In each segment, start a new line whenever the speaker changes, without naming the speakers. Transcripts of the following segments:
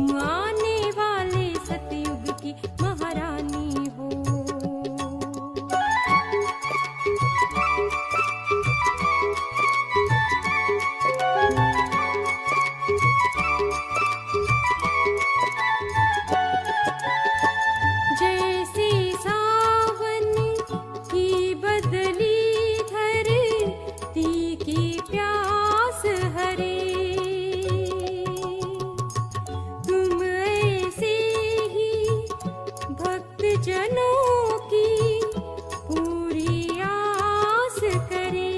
तुम आने वाले सतयुग की महारानी हो। जैसे सावन की बदली धरती की प्यास हरे, तुम ऐसे ही भक्त जनों की पूरी आस करे।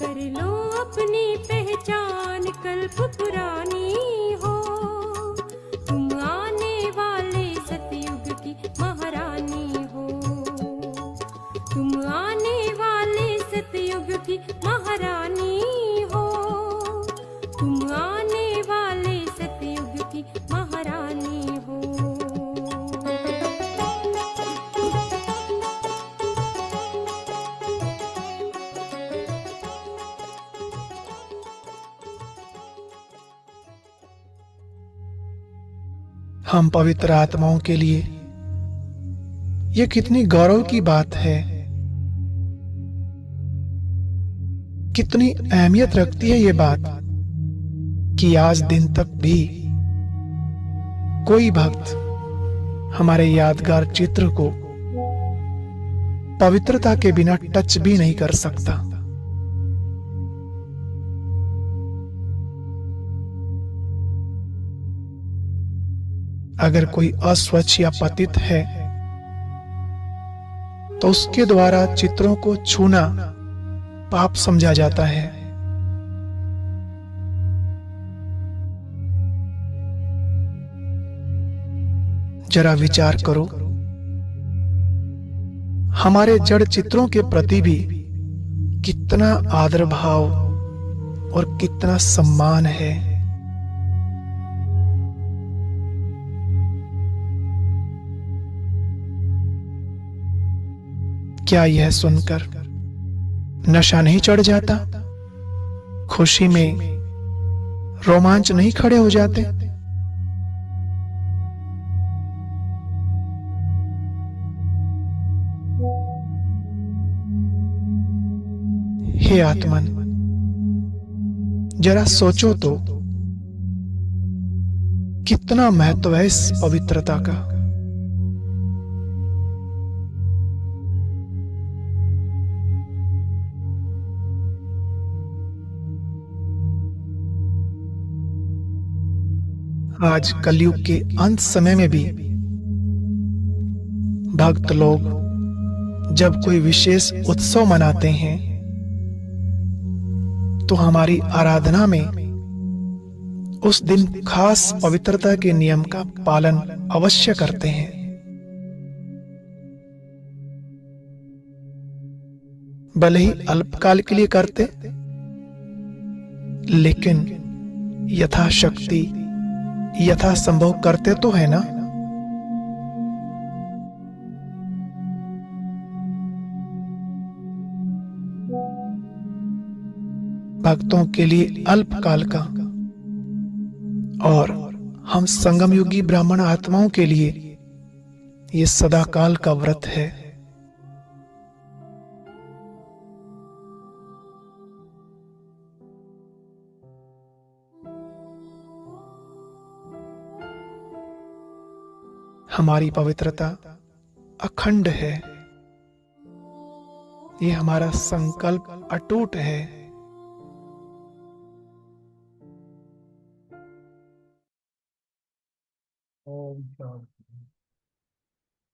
कर लो अपनी पहचान कल्प पुरानी हो, तुम आने वाले सतयुग की महारानी हो। तुम आने वाले सतयुग की महारानी हो। तुम आने वाले सतयुग की महारानी हो।
हम पवित्र आत्माओं के लिए यह कितनी गौरव की बात है, कितनी अहमियत रखती है ये बात कि आज दिन तक भी कोई भक्त हमारे यादगार चित्र को पवित्रता के बिना टच भी नहीं कर सकता। अगर कोई अस्वच्छ या पतित है तो उसके द्वारा चित्रों को छूना पाप समझा जाता है। जरा विचार करो, हमारे जड़ चित्रों के प्रति भी कितना आदर भाव और कितना सम्मान है। क्या यह सुनकर नशा नहीं चढ़ जाता? खुशी में रोमांच नहीं खड़े हो जाते? हे आत्मन, जरा सोचो तो, कितना महत्व है इस पवित्रता का। आज कलयुग के अंत समय में भी भक्त लोग जब कोई विशेष उत्सव मनाते हैं तो हमारी आराधना में उस दिन खास पवित्रता के नियम का पालन अवश्य करते हैं। भले ही अल्पकाल के लिए करते, लेकिन यथाशक्ति यथासंभव करते तो है ना। भक्तों के लिए अल्पकाल का और हम संगम युगी ब्राह्मण आत्माओं के लिए ये सदाकाल का व्रत है। हमारी पवित्रता अखंड है, ये हमारा संकल्प अटूट है।
ओम शांति।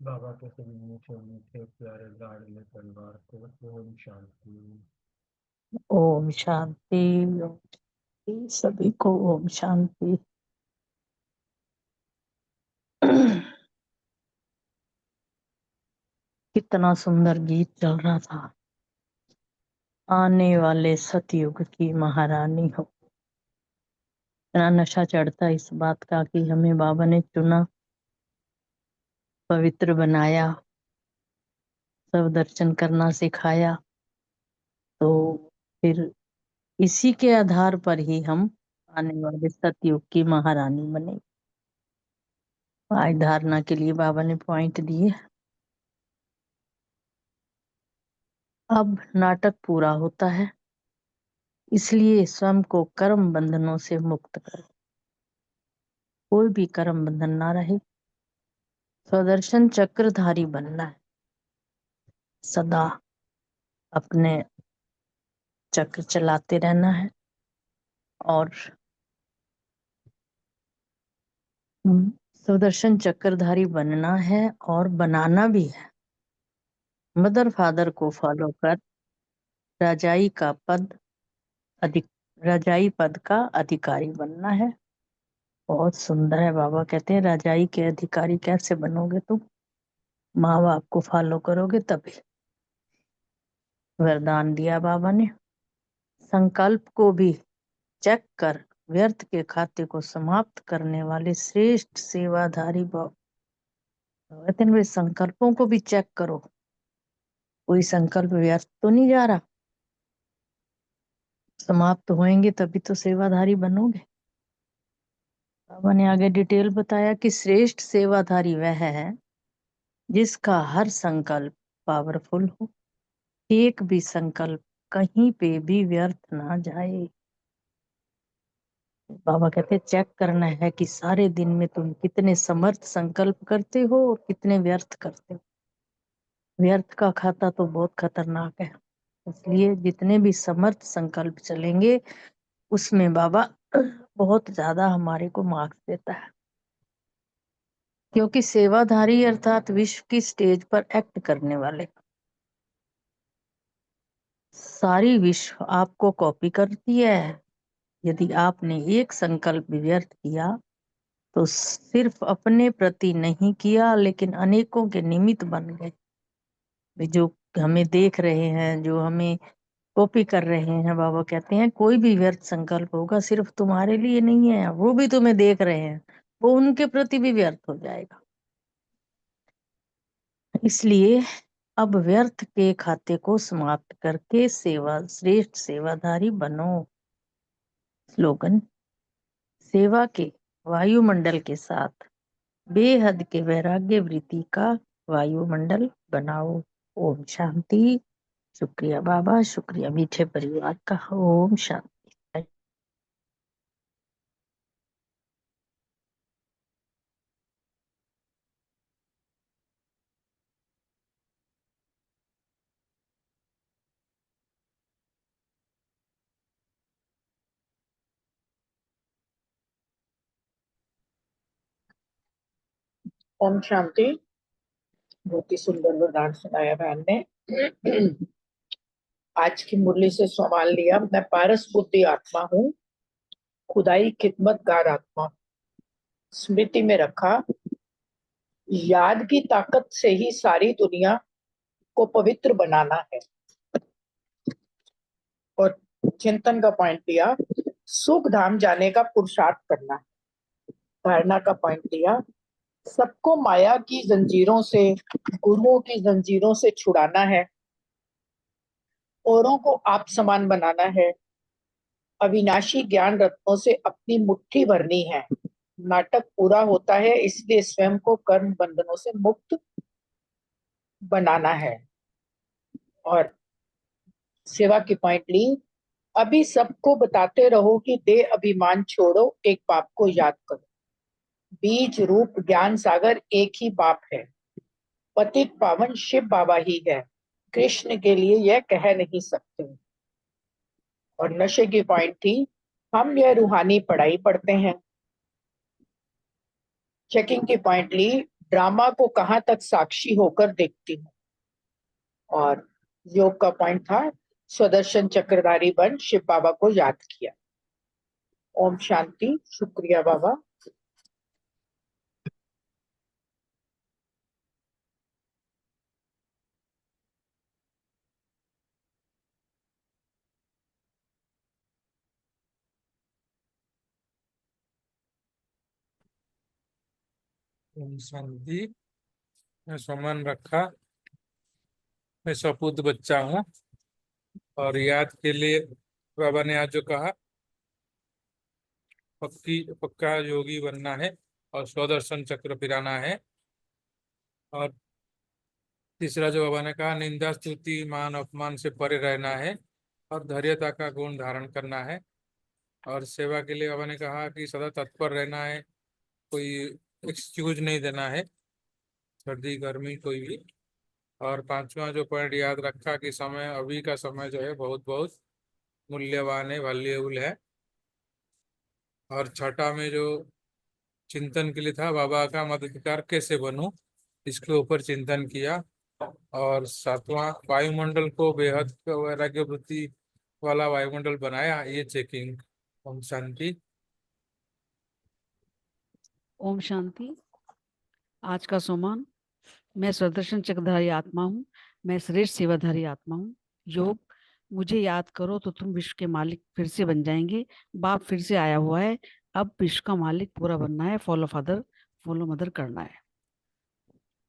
बाबा के सभी मीठे मीठे प्यारे लाडले परिवार को ओम शांति।
ओम शांति। ओम शांति, सभी को ओम शांति। कितना सुंदर गीत चल रहा था, आने वाले सतयुग की महारानी हो। इतना नशा चढ़ता इस बात का कि हमें बाबा ने चुना, पवित्र बनाया, सब दर्शन करना सिखाया, तो फिर इसी के आधार पर ही हम आने वाले सतयुग की महारानी बने। आज धारणा के लिए बाबा ने पॉइंट दिए। अब नाटक पूरा होता है, इसलिए स्वयं को कर्म बंधनों से मुक्त कर, कोई भी कर्म बंधन ना रहे। स्वदर्शन चक्रधारी बनना है, सदा अपने चक्र चलाते रहना है और स्वदर्शन चक्रधारी बनना है और बनाना भी है। मदर फादर को फॉलो कर राजाई का पद अधिक राजाई पद का अधिकारी बनना है। बहुत सुंदर है। बाबा कहते हैं राजाई के अधिकारी कैसे बनोगे तुम? माँ बाप को फॉलो करोगे तभी। वरदान दिया बाबा ने, संकल्प को भी चेक कर व्यर्थ के खाते को समाप्त करने वाले श्रेष्ठ सेवाधारी भव। कहते हैं भाई संकल्पों को भी चेक करो, कोई संकल्प व्यर्थ तो नहीं जा रहा। समाप्त होंगे तभी तो सेवाधारी बनोगे। बाबा ने आगे डिटेल बताया कि श्रेष्ठ सेवाधारी वह है जिसका हर संकल्प पावरफुल हो, एक भी संकल्प कहीं पे भी व्यर्थ ना जाए। बाबा कहते चेक करना है कि सारे दिन में तुम कितने समर्थ संकल्प करते हो और कितने व्यर्थ करते हो। व्यर्थ का खाता तो बहुत खतरनाक है, इसलिए जितने भी समर्थ संकल्प चलेंगे उसमें बाबा बहुत ज्यादा हमारे को मार्क्स देता है। क्योंकि सेवाधारी अर्थात विश्व की स्टेज पर एक्ट करने वाले, सारी विश्व आपको कॉपी करती है। यदि आपने एक संकल्प भी व्यर्थ किया तो सिर्फ अपने प्रति नहीं किया लेकिन अनेकों के निमित्त बन गए। जो हमें देख रहे हैं, जो हमें कॉपी कर रहे हैं, बाबा कहते हैं कोई भी व्यर्थ संकल्प होगा सिर्फ तुम्हारे लिए नहीं है, वो भी तुम्हें देख रहे हैं, वो उनके प्रति भी व्यर्थ हो जाएगा। इसलिए अब व्यर्थ के खाते को समाप्त करके श्रेष्ठ सेवाधारी बनो। स्लोगन, सेवा के वायुमंडल के साथ बेहद के वैराग्य वृत्ति का वायुमंडल बनाओ। ओम शांति। शुक्रिया बाबा, शुक्रिया मीठे परिवार का। ओम शांति।
ओम शांति। बहुत ही सुंदर वरदान सुनाया बहन ने। आज की मुरली से सवाल लिया, मैं पारस बुद्धि आत्मा हूँ, खुदाई खिदमतगार आत्मा। स्मृति में रखा, याद की ताकत से ही सारी दुनिया को पवित्र बनाना है। और चिंतन का पॉइंट दिया, सुख धाम जाने का पुरुषार्थ करना है। धारणा का पॉइंट दिया, सबको माया की जंजीरों से, गुरुओं की जंजीरों से छुड़ाना है, औरों को आप समान बनाना है, अविनाशी ज्ञान रत्नों से अपनी मुट्ठी भरनी है। नाटक पूरा होता है, इसलिए स्वयं को कर्म बंधनों से मुक्त बनाना है। और सेवा की पॉइंट ली, अभी सबको बताते रहो कि दे अभिमान छोड़ो, एक बाप को याद करो। बीज रूप ज्ञान सागर एक ही बाप है, पतित पावन शिव बाबा ही है, कृष्ण के लिए यह कह नहीं सकते। और नशे की पॉइंट थी, हम यह रूहानी पढ़ाई पढ़ते हैं। चेकिंग की पॉइंट ली, ड्रामा को कहां तक साक्षी होकर देखती हूँ। और योग का पॉइंट था, स्वदर्शन चक्रधारी बन शिव बाबा को याद किया। ओम शांति। शुक्रिया बाबा।
ओम शांति। मैं सम्मान रखा, मैं सपूत बच्चा हूँ। और याद के लिए बाबा ने आज जो कहा,
पक्का योगी बनना है और स्वदर्शन चक्र पिराना है। और तीसरा जो बाबा ने कहा, निंदा स्तुति मान अपमान से परे रहना है और धैर्यता का गुण धारण करना है। और सेवा के लिए बाबा ने कहा कि सदा तत्पर रहना है, कोई एक्सक्यूज नहीं देना है, सर्दी गर्मी कोई भी। और पांचवा जो पॉइंट याद रखा कि समय, अभी का समय जो है बहुत बहुत मूल्यवान है, वैल्यूएबल है। और छठा में जो चिंतन के लिए था, बाबा का मददगार कैसे बनूं, इसके ऊपर चिंतन किया। और सातवां, वायुमंडल को बेहद वैराग्य वृत्ति वाला वायुमंडल बनाया, ये चेकिंग। ओम शांति।
ओम शांति। आज का सोमान, मैं स्वदर्शन चक्रधारी आत्मा हूँ, मैं श्रेष्ठ सेवाधारी आत्मा हूँ। योग, मुझे याद करो तो तुम विश्व के मालिक फिर से बन जाएंगे। बाप फिर से आया हुआ है, अब विश्व का मालिक पूरा बनना है। फॉलो फादर, फॉलो मदर करना है।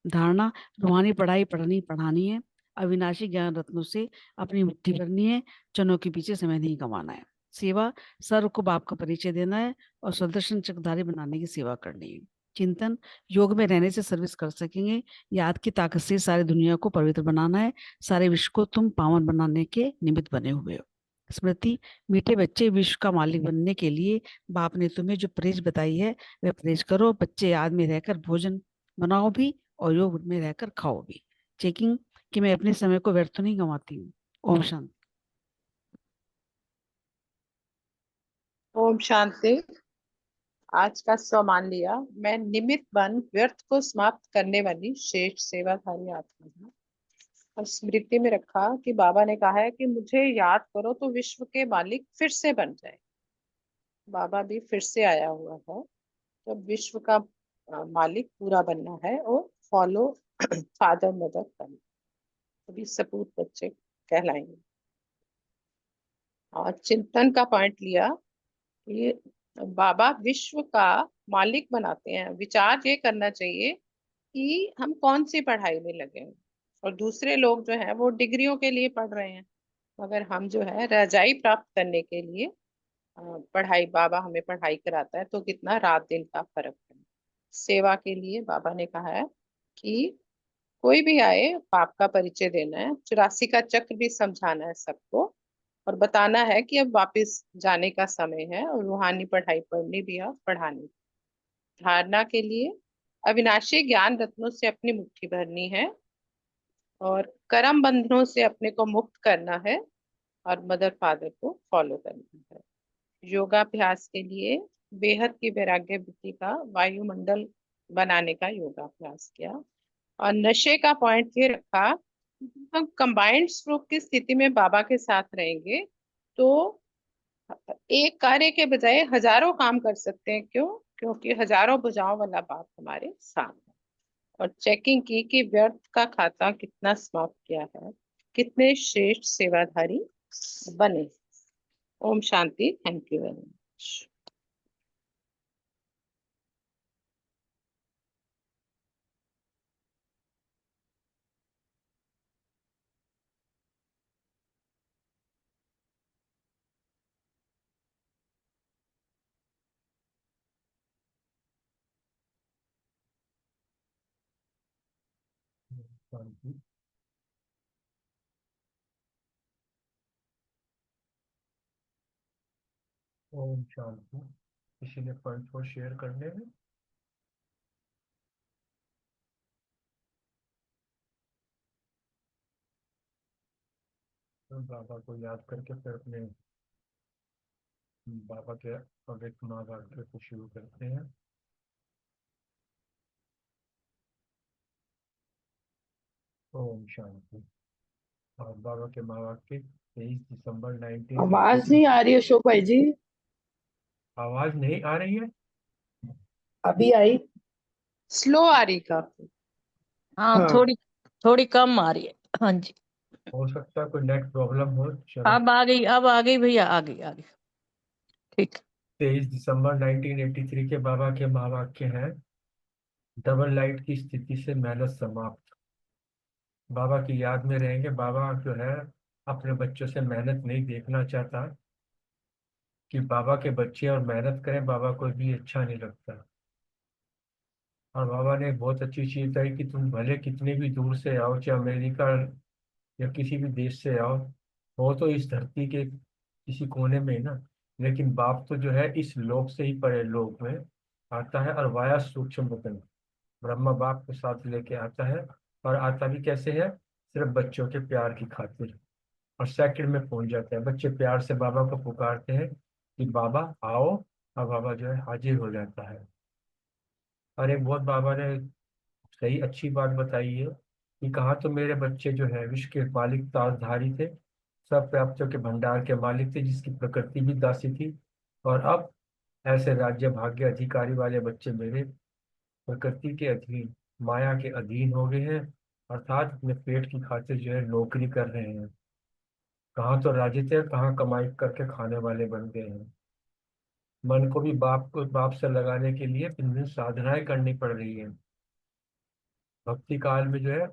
धारणा, रूहानी पढ़ाई पढ़ानी है। अविनाशी ज्ञान रत्नों से अपनी मुट्ठी भरनी है। चनों के पीछे समय नहीं कमाना है। सेवा, सर्व को बाप का परिचय देना है और स्वदर्शन चक्रधारी बनाने की सेवा करनी है। चिंतन, योग में रहने से सर्विस कर सकेंगे। याद की ताकत से सारी दुनिया को पवित्र बनाना है। सारे विश्व को तुम पावन बनाने के निमित्त बने हुए हो। स्मृति, मीठे बच्चे, विश्व का मालिक बनने के लिए बाप ने तुम्हें जो प्रेज बताई है वह प्रेज करो। बच्चे याद में रहकर भोजन बनाओ भी और योग में रहकर खाओ भी। चेकिंग, कि मैं अपने समय को व्यर्थ नहीं गंवाती हूँ। ओम शांति।
ओम शांति। आज का स्व मान लिया, मैं निमित्त बन व्यर्थ को समाप्त करने वाली श्रेष्ठ सेवाधारी आत्मा हूँ। और स्मृति में रखा कि बाबा ने कहा है कि मुझे याद करो तो विश्व के मालिक फिर से बन जाए। बाबा भी फिर से आया हुआ है, तो विश्व का मालिक पूरा बनना है और फॉलो फादर मदर करना, तभी सपूत बच्चे कहलाएंगे। और चिंतन का पॉइंट लिया कि बाबा विश्व का मालिक बनाते हैं। विचार ये करना चाहिए कि हम कौन सी पढ़ाई में लगे हैं। और दूसरे लोग जो है वो डिग्रियों के लिए पढ़ रहे हैं, मगर हम जो है रजाई प्राप्त करने के लिए पढ़ाई, बाबा हमें पढ़ाई कराता है, तो कितना रात दिन का फर्क है। सेवा के लिए बाबा ने कहा है कि कोई भी आए बाप का परिचय देना है, 84 का चक्र भी समझाना है सबको और बताना है कि अब वापस जाने का समय है और रूहानी पढ़ाई पढ़नी भी है, पढ़ानी। धारणा के लिए अविनाशी ज्ञान रत्नों से अपनी मुट्ठी भरनी है और कर्म बंधनों से अपने को मुक्त करना है और मदर फादर को फॉलो करना है। योगाभ्यास के लिए बेहद की वैराग्य वृत्ति का वायुमंडल बनाने का योगाभ्यास किया। और नशे का पॉइंट ये रखा, हम कंबाइंड स्वरूप की स्थिति में बाबा के साथ रहेंगे तो एक कार्य के बजाय हजारों काम कर सकते हैं। क्यों? क्योंकि हजारों भुजाओं वाला बाप हमारे साथ है। और चेकिंग की कि व्यर्थ का खाता कितना समाप्त किया है, कितने श्रेष्ठ सेवाधारी बने। ओम शांति। Thank you very much.
शांति। ओम शांति। किसी ने पॉइंट को शेयर करने हैं? तो बाबा को याद करके फिर अपने बाबा के पवित्र माँ वाक्य को शुरू करते हैं। ओम शांति। और बाबा के माँ वाक्य 23 दिसंबर 19।
आवाज नहीं आ रही अशोक भाई जी?
आवाज नहीं आ रही है?
अभी आई, स्लो आ रही काफी।
हाँ,
हाँ,
थोड़ी थोड़ी कम आ रही है। हाँ जी,
हो सकता है कोई नेट प्रॉब्लम हो। चलो,
अब आ गई, अब आ गई भैया, आ गई आ गई। ठीक।
23 दिसंबर 1983 के बाबा के माँ वाक्य हैं, डबल लाइट की स्थिति से मेहनत समाप्त। बाबा की याद में रहेंगे। बाबा जो है अपने बच्चों से मेहनत नहीं देखना चाहता, कि बाबा के बच्चे और मेहनत करें, बाबा को भी अच्छा नहीं लगता। और बाबा ने बहुत अच्छी चीज कही कि तुम भले कितने भी दूर से आओ, चाहे अमेरिका या किसी भी देश से आओ, हो तो इस धरती के किसी कोने में ही ना, लेकिन बाप तो जो है इस लोक से ही परे लोक में आता है, और वाया सूक्ष्म वतन ब्रह्मा बाप को साथ लेके आता है। और आता भी कैसे है? सिर्फ बच्चों के प्यार की खातिर। और सेकंड में पहुंच जाते हैं बच्चे, प्यार से बाबा को पुकारते हैं कि बाबा आओ, और बाबा जो है हाजिर हो जाता है। और एक बहुत बाबा ने सही अच्छी बात बताई है कि कहा तो मेरे बच्चे जो है विश्व के मालिक ताजधारी थे, सब प्राप्तियों के भंडार के मालिक थे, जिसकी प्रकृति भी दासी थी। और अब ऐसे राज्य भाग्य अधिकारी वाले बच्चे मेरे प्रकृति के अधीन, माया के अधीन हो गए हैं, अर्थात अपने पेट की खातिर जो है नौकरी कर रहे हैं। कहाँ तो राज्य थे, कहाँ कमाई करके खाने वाले बन गए हैं। मन को भी बाप से लगाने के लिए भिन्न साधनाएं करनी पड़ रही है। भक्ति काल में जो है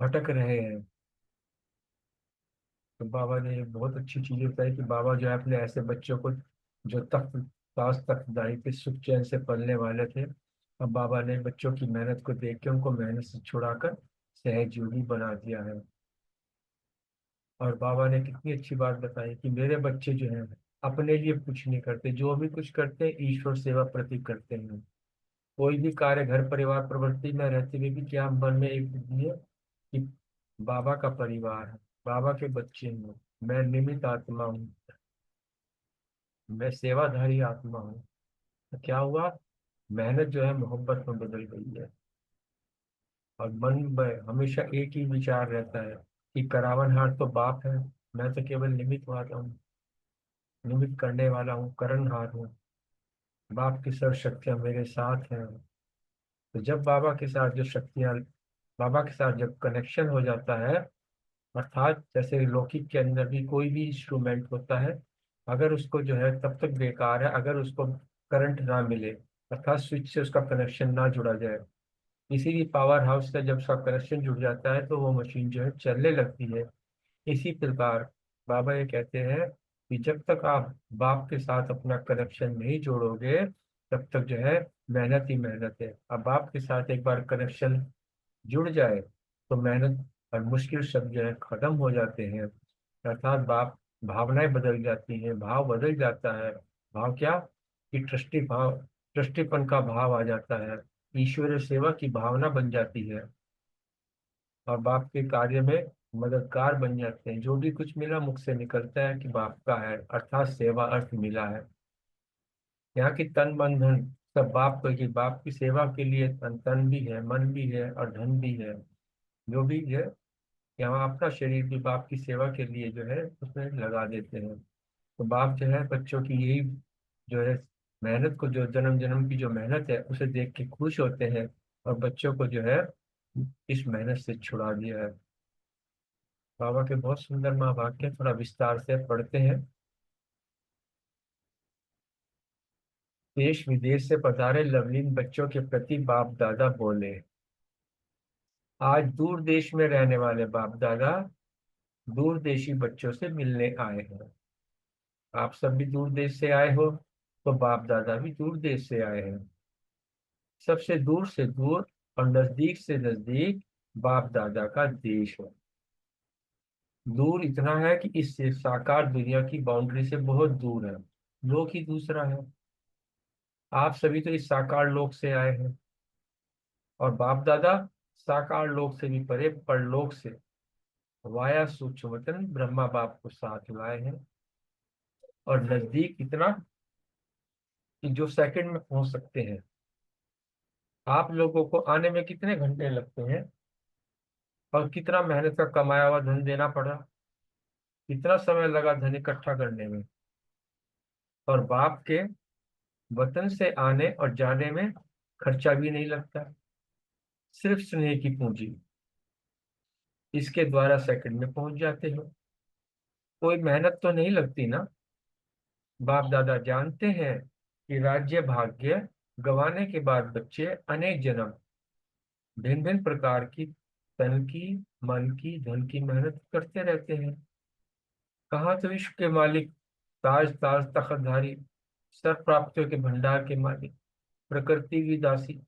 भटक रहे हैं। तो बाबा ने एक बहुत अच्छी चीज बताई कि बाबा जो है अपने ऐसे बच्चों को, जो तख्त ताज तख्तदारी पे सुख चैन से पलने वाले थे, अब बाबा ने बच्चों की मेहनत को देख के उनको मेहनत से छुड़ाकर सहज योगी बना दिया है। और बाबा ने कितनी अच्छी बात बताई कि मेरे बच्चे जो हैं अपने लिए कुछ नहीं करते, जो भी कुछ करते हैं ईश्वर सेवा प्रति करते हैं। कोई भी कार्य घर परिवार प्रवृत्ति में रहते हुए भी क्या मन में एक बुद्धि है कि बाबा का परिवार है, बाबा के बच्चे हैं, मैं निमित्त आत्मा हूँ, मैं सेवाधारी आत्मा हूँ। तो क्या हुआ? मेहनत जो है मोहब्बत में बदल गई है। और मन में हमेशा एक ही विचार रहता है कि करावनहार तो बाप है, मैं तो केवल निमित्त वाला हूँ, निमित्त करने वाला हूँ, करणहार हूँ। बाप की सर्व शक्तियाँ मेरे साथ हैं। तो जब बाबा के साथ जो शक्तियाँ, बाबा के साथ जब कनेक्शन हो जाता है, अर्थात जैसे लौकिक के अंदर भी कोई भी इंस्ट्रूमेंट होता है, अगर उसको जो है तब तक बेकार है अगर उसको करंट ना मिले, अर्थात स्विच से उसका कनेक्शन ना जुड़ा जाए। किसी भी पावर हाउस का जब उसका कनेक्शन जुड़ जाता है तो वो मशीन जो है चलने लगती है। इसी प्रकार बाबा ये कहते हैं कि जब तक आप बाप के साथ अपना कनेक्शन नहीं जोड़ोगे, तब तक जो है मेहनत ही मेहनत है। अब बाप के साथ एक बार कनेक्शन जुड़ जाए तो मेहनत और मुश्किल शब्द जो है खत्म हो जाते हैं। अर्थात बाप, भावनाएं बदल जाती हैं, भाव बदल जाता है। भाव क्या? कि ट्रस्टी भाव, ट्रस्टीपन का भाव आ जाता है, ईश्वरीय सेवा की भावना बन जाती है, और बाप के कार्य में मददगार बन जाते हैं। जो भी कुछ मिला मुख से निकलता है कि बाप का है, अर्थात सेवा अर्थ मिला है। यहाँ की तन मन धन सब बाप को, कि बाप की सेवा के लिए तन भी है, मन भी है और धन भी है। जो भी है यहाँ अपना शरीर भी बाप की सेवा के लिए जो है उसमें लगा देते हैं। तो बाप जो है बच्चों की यही जो है मेहनत को, जो जन्म जन्म की जो मेहनत है उसे देख के खुश होते हैं, और बच्चों को जो है इस मेहनत से छुड़ा दिया है। बाबा के बहुत सुंदर महावाक्य थोड़ा विस्तार से पढ़ते हैं। देश विदेश से पधारे लवलीन बच्चों के प्रति बाप दादा बोले। आज दूर देश में रहने वाले बाप दादा दूर देशी बच्चों से मिलने आए हैं। आप सब भी दूर देश से आए हो, तो बाप दादा भी दूर देश से आए हैं। सबसे दूर से दूर और नजदीक से नजदीक बाप दादा का देश है। दूर इतना है कि इस साकार दुनिया की बाउंड्री से बहुत दूर है, लोक ही दूसरा है। आप सभी तो इस साकार लोक से आए हैं, और बाप दादा साकार लोक से भी परे परलोक से वाया सूक्ष्म वतन ब्रह्मा बाप को साथ लाए हैं। और नजदीक इतना कि जो सेकंड में पहुंच सकते हैं। आप लोगों को आने में कितने घंटे लगते हैं, और कितना मेहनत का कमाया हुआ धन देना पड़ा, कितना समय लगा धन इकट्ठा करने में। और बाप के वतन से आने और जाने में खर्चा भी नहीं लगता, सिर्फ स्नेह की पूंजी, इसके द्वारा सेकंड में पहुंच जाते हो। कोई मेहनत तो नहीं लगती ना। बाप दादा जानते हैं कि राज्य भाग्य गंवाने के बाद बच्चे अनेक जन्म भिन्न भिन्न प्रकार की तन की, मन की, धन की मेहनत करते रहते हैं। कहाँ तो विश्व के मालिक ताज ताज तख्तधारी, सर्व प्राप्तियों के भंडार के मालिक, प्रकृति की दासी,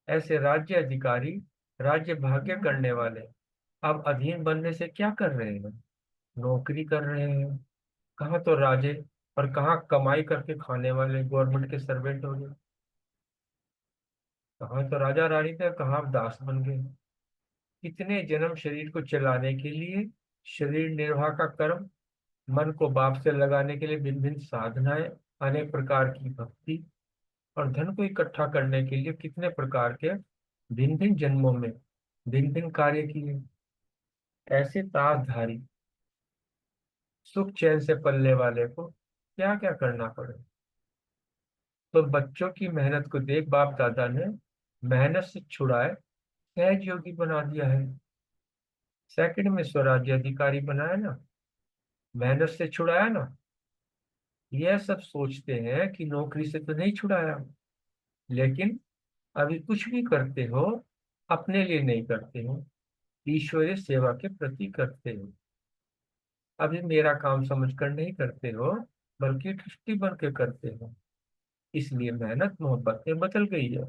ऐसे राज्य अधिकारी, राज्य भाग्य करने वाले अब अधीन बनने से क्या कर रहे हैं? नौकरी कर रहे हैं। कहाँ तो राजे और कहाँ कमाई करके खाने वाले गवर्नमेंट के सर्वेंट हो गए। कहाँ तो राजा रानी थे, कहाँ अब दास बन गए। कितने जन्म शरीर को चलाने के लिए, शरीर निर्वाह का कर्म, मन को बाप से लगाने के लिए भिन्न भिन्न साधनाएं, अनेक प्रकार की भक्ति, और धन को इकट्ठा करने के लिए कितने प्रकार के भिन्न भिन्न जन्मों में भिन्न भिन्न कार्य किए। ऐसे ताजधारी, सुख चैन से पलने वाले को क्या क्या करना पड़े। तो बच्चों की मेहनत को देख बाप दादा ने मेहनत से छुड़ाए सहज योगी बना दिया है। सेकंड में स्वराज्य अधिकारी बनाया ना, मेहनत से छुड़ाया ना। यह सब सोचते हैं कि नौकरी से तो नहीं छुड़ाया, लेकिन अभी कुछ भी करते हो अपने लिए नहीं करते हो, ईश्वरीय सेवा के प्रति करते हो। अभी मेरा काम समझकर नहीं करते हो, बल्कि ट्रस्टी बन के करते हो। इसलिए मेहनत मोहब्बत में बदल गई है।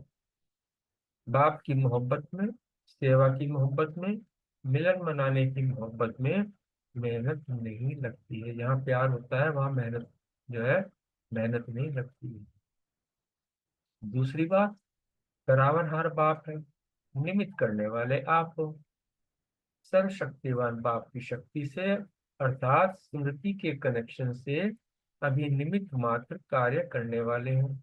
बाप की मोहब्बत में, सेवा की मोहब्बत में, मिलन मनाने की मोहब्बत में मेहनत नहीं लगती है। जहाँ प्यार होता है वहाँ मेहनत जो है, मेहनत नहीं लगती है। दूसरी बात, करावनहार बाप है, निमित्त करने वाले आप हो। सर्वशक्तिवान बाप की शक्ति से अर्थात स्मृति के कनेक्शन से अभी निमित्त मात्र कार्य करने वाले हो।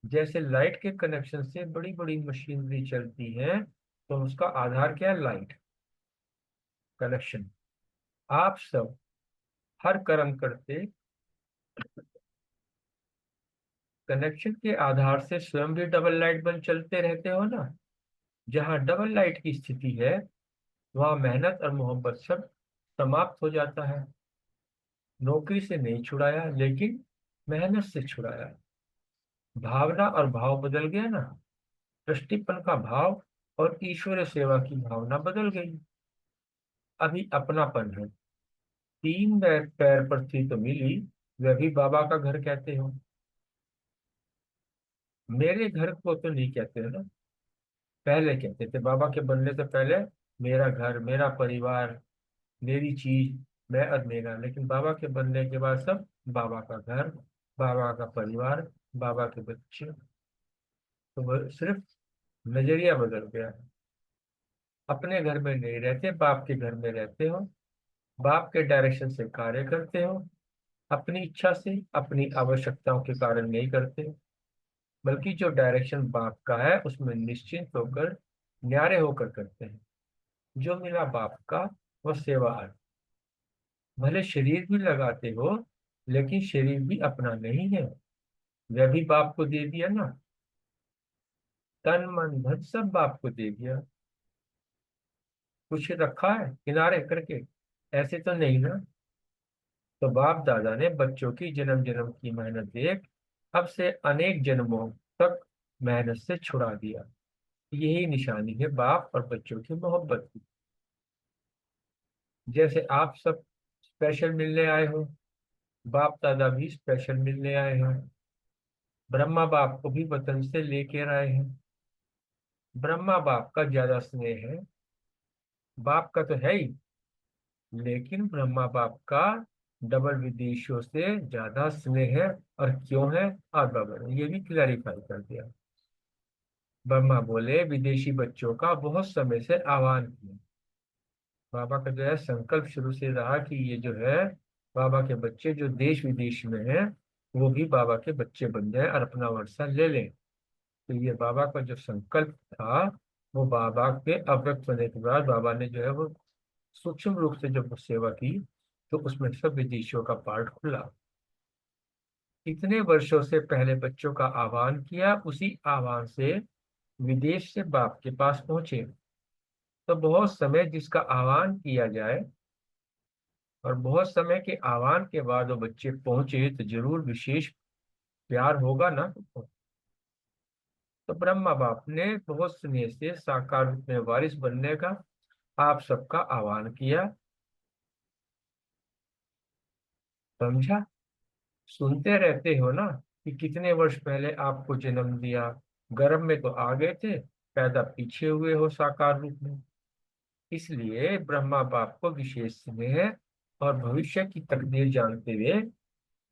जैसे लाइट के कनेक्शन से बड़ी बड़ी मशीनरी चलती है, तो उसका आधार क्या है? Light connection. आप सब हर कर्म करते कनेक्शन के आधार से स्वयं भी डबल लाइट बन चलते रहते हो ना। जहाँ डबल लाइट की स्थिति है वहाँ मेहनत और मोहब्बत सब समाप्त हो जाता है। नौकरी से नहीं छुड़ाया, लेकिन मेहनत से छुड़ाया। भावना और भाव बदल गया ना, दृष्टिपन का भाव और ईश्वर सेवा की भावना बदल गई। अभी अपनापन है। तीन पैर पृथ्वी तो मिली, वह भी बाबा का घर कहते हो। मेरे घर को तो नहीं कहते हो ना, पहले कहते थे बाबा के बनने से पहले, मेरा घर, मेरा परिवार, मेरी चीज, मैं और मेरा। लेकिन बाबा के बनने के बाद सब बाबा का घर, बाबा का परिवार, बाबा के बच्चे। तो वो सिर्फ नजरिया बदल गया है। अपने घर में नहीं रहते, बाप के घर में रहते हो, बाप के डायरेक्शन से कार्य करते हो। अपनी इच्छा से, अपनी आवश्यकताओं के कारण नहीं करते, बल्कि जो डायरेक्शन बाप का है उसमें निश्चिंत होकर, न्यारे होकर करते हैं। जो मिला बाप का वो सेवा है। भले शरीर भी लगाते हो, लेकिन शरीर भी अपना नहीं है, वह भी बाप को दे दिया ना। तन मन धन सब बाप को दे दिया। कुछ रखा है किनारे करके? ऐसे तो नहीं ना। तो बाप दादा ने बच्चों की जन्म जन्म की मेहनत देख अब से अनेक जन्मों तक मेहनत से छुड़ा दिया। यही निशानी है बाप और बच्चों की मोहब्बत की। जैसे आप सब स्पेशल मिलने आए हो, बाप दादा भी स्पेशल मिलने आए हैं। ब्रह्मा बाप को भी वतन से लेकर आए हैं। ब्रह्मा बाप का ज्यादा स्नेह है, बाप का तो है ही, लेकिन ब्रह्मा बाप का डबल विदेशियों से ज्यादा स्नेह है। और क्यों है? आज बाबा ने ये भी क्लैरिफाई कर दिया। ब्रह्मा बोले विदेशी बच्चों का बहुत समय से आह्वान किया। बाबा का जो है संकल्प शुरू से रहा कि ये जो है बाबा के बच्चे जो देश विदेश में हैं, वो भी बाबा के बच्चे बन जाए और अपना वर्षा ले लें। तो ये बाबा का जो संकल्प था, वो बाबा के अव्यक्त होने के बाद बाबा ने जो है वो सूक्ष्म रूप से जब वो सेवा की, तो उसमें सब विदेशियों का पार्ट खुला। इतने वर्षों से पहले बच्चों का आह्वान किया, उसी आह्वान से विदेश से बाप के पास पहुंचे। तो बहुत समय जिसका आह्वान किया जाए और बहुत समय के आह्वान के बाद वो बच्चे पहुंचे, तो जरूर विशेष प्यार होगा ना। तो ब्रह्मा बाप ने बहुत स्नेह से साकार रूप में वारिस बनने का आप सबका आह्वान किया। समझा? सुनते रहते हो ना कि कितने वर्ष पहले आपको जन्म दिया, गर्भ में तो आ गए थे, पैदा पीछे हुए हो साकार रूप में। इसलिए ब्रह्मा बाप को विशेष स्नेह है और भविष्य की तकदीर जानते हुए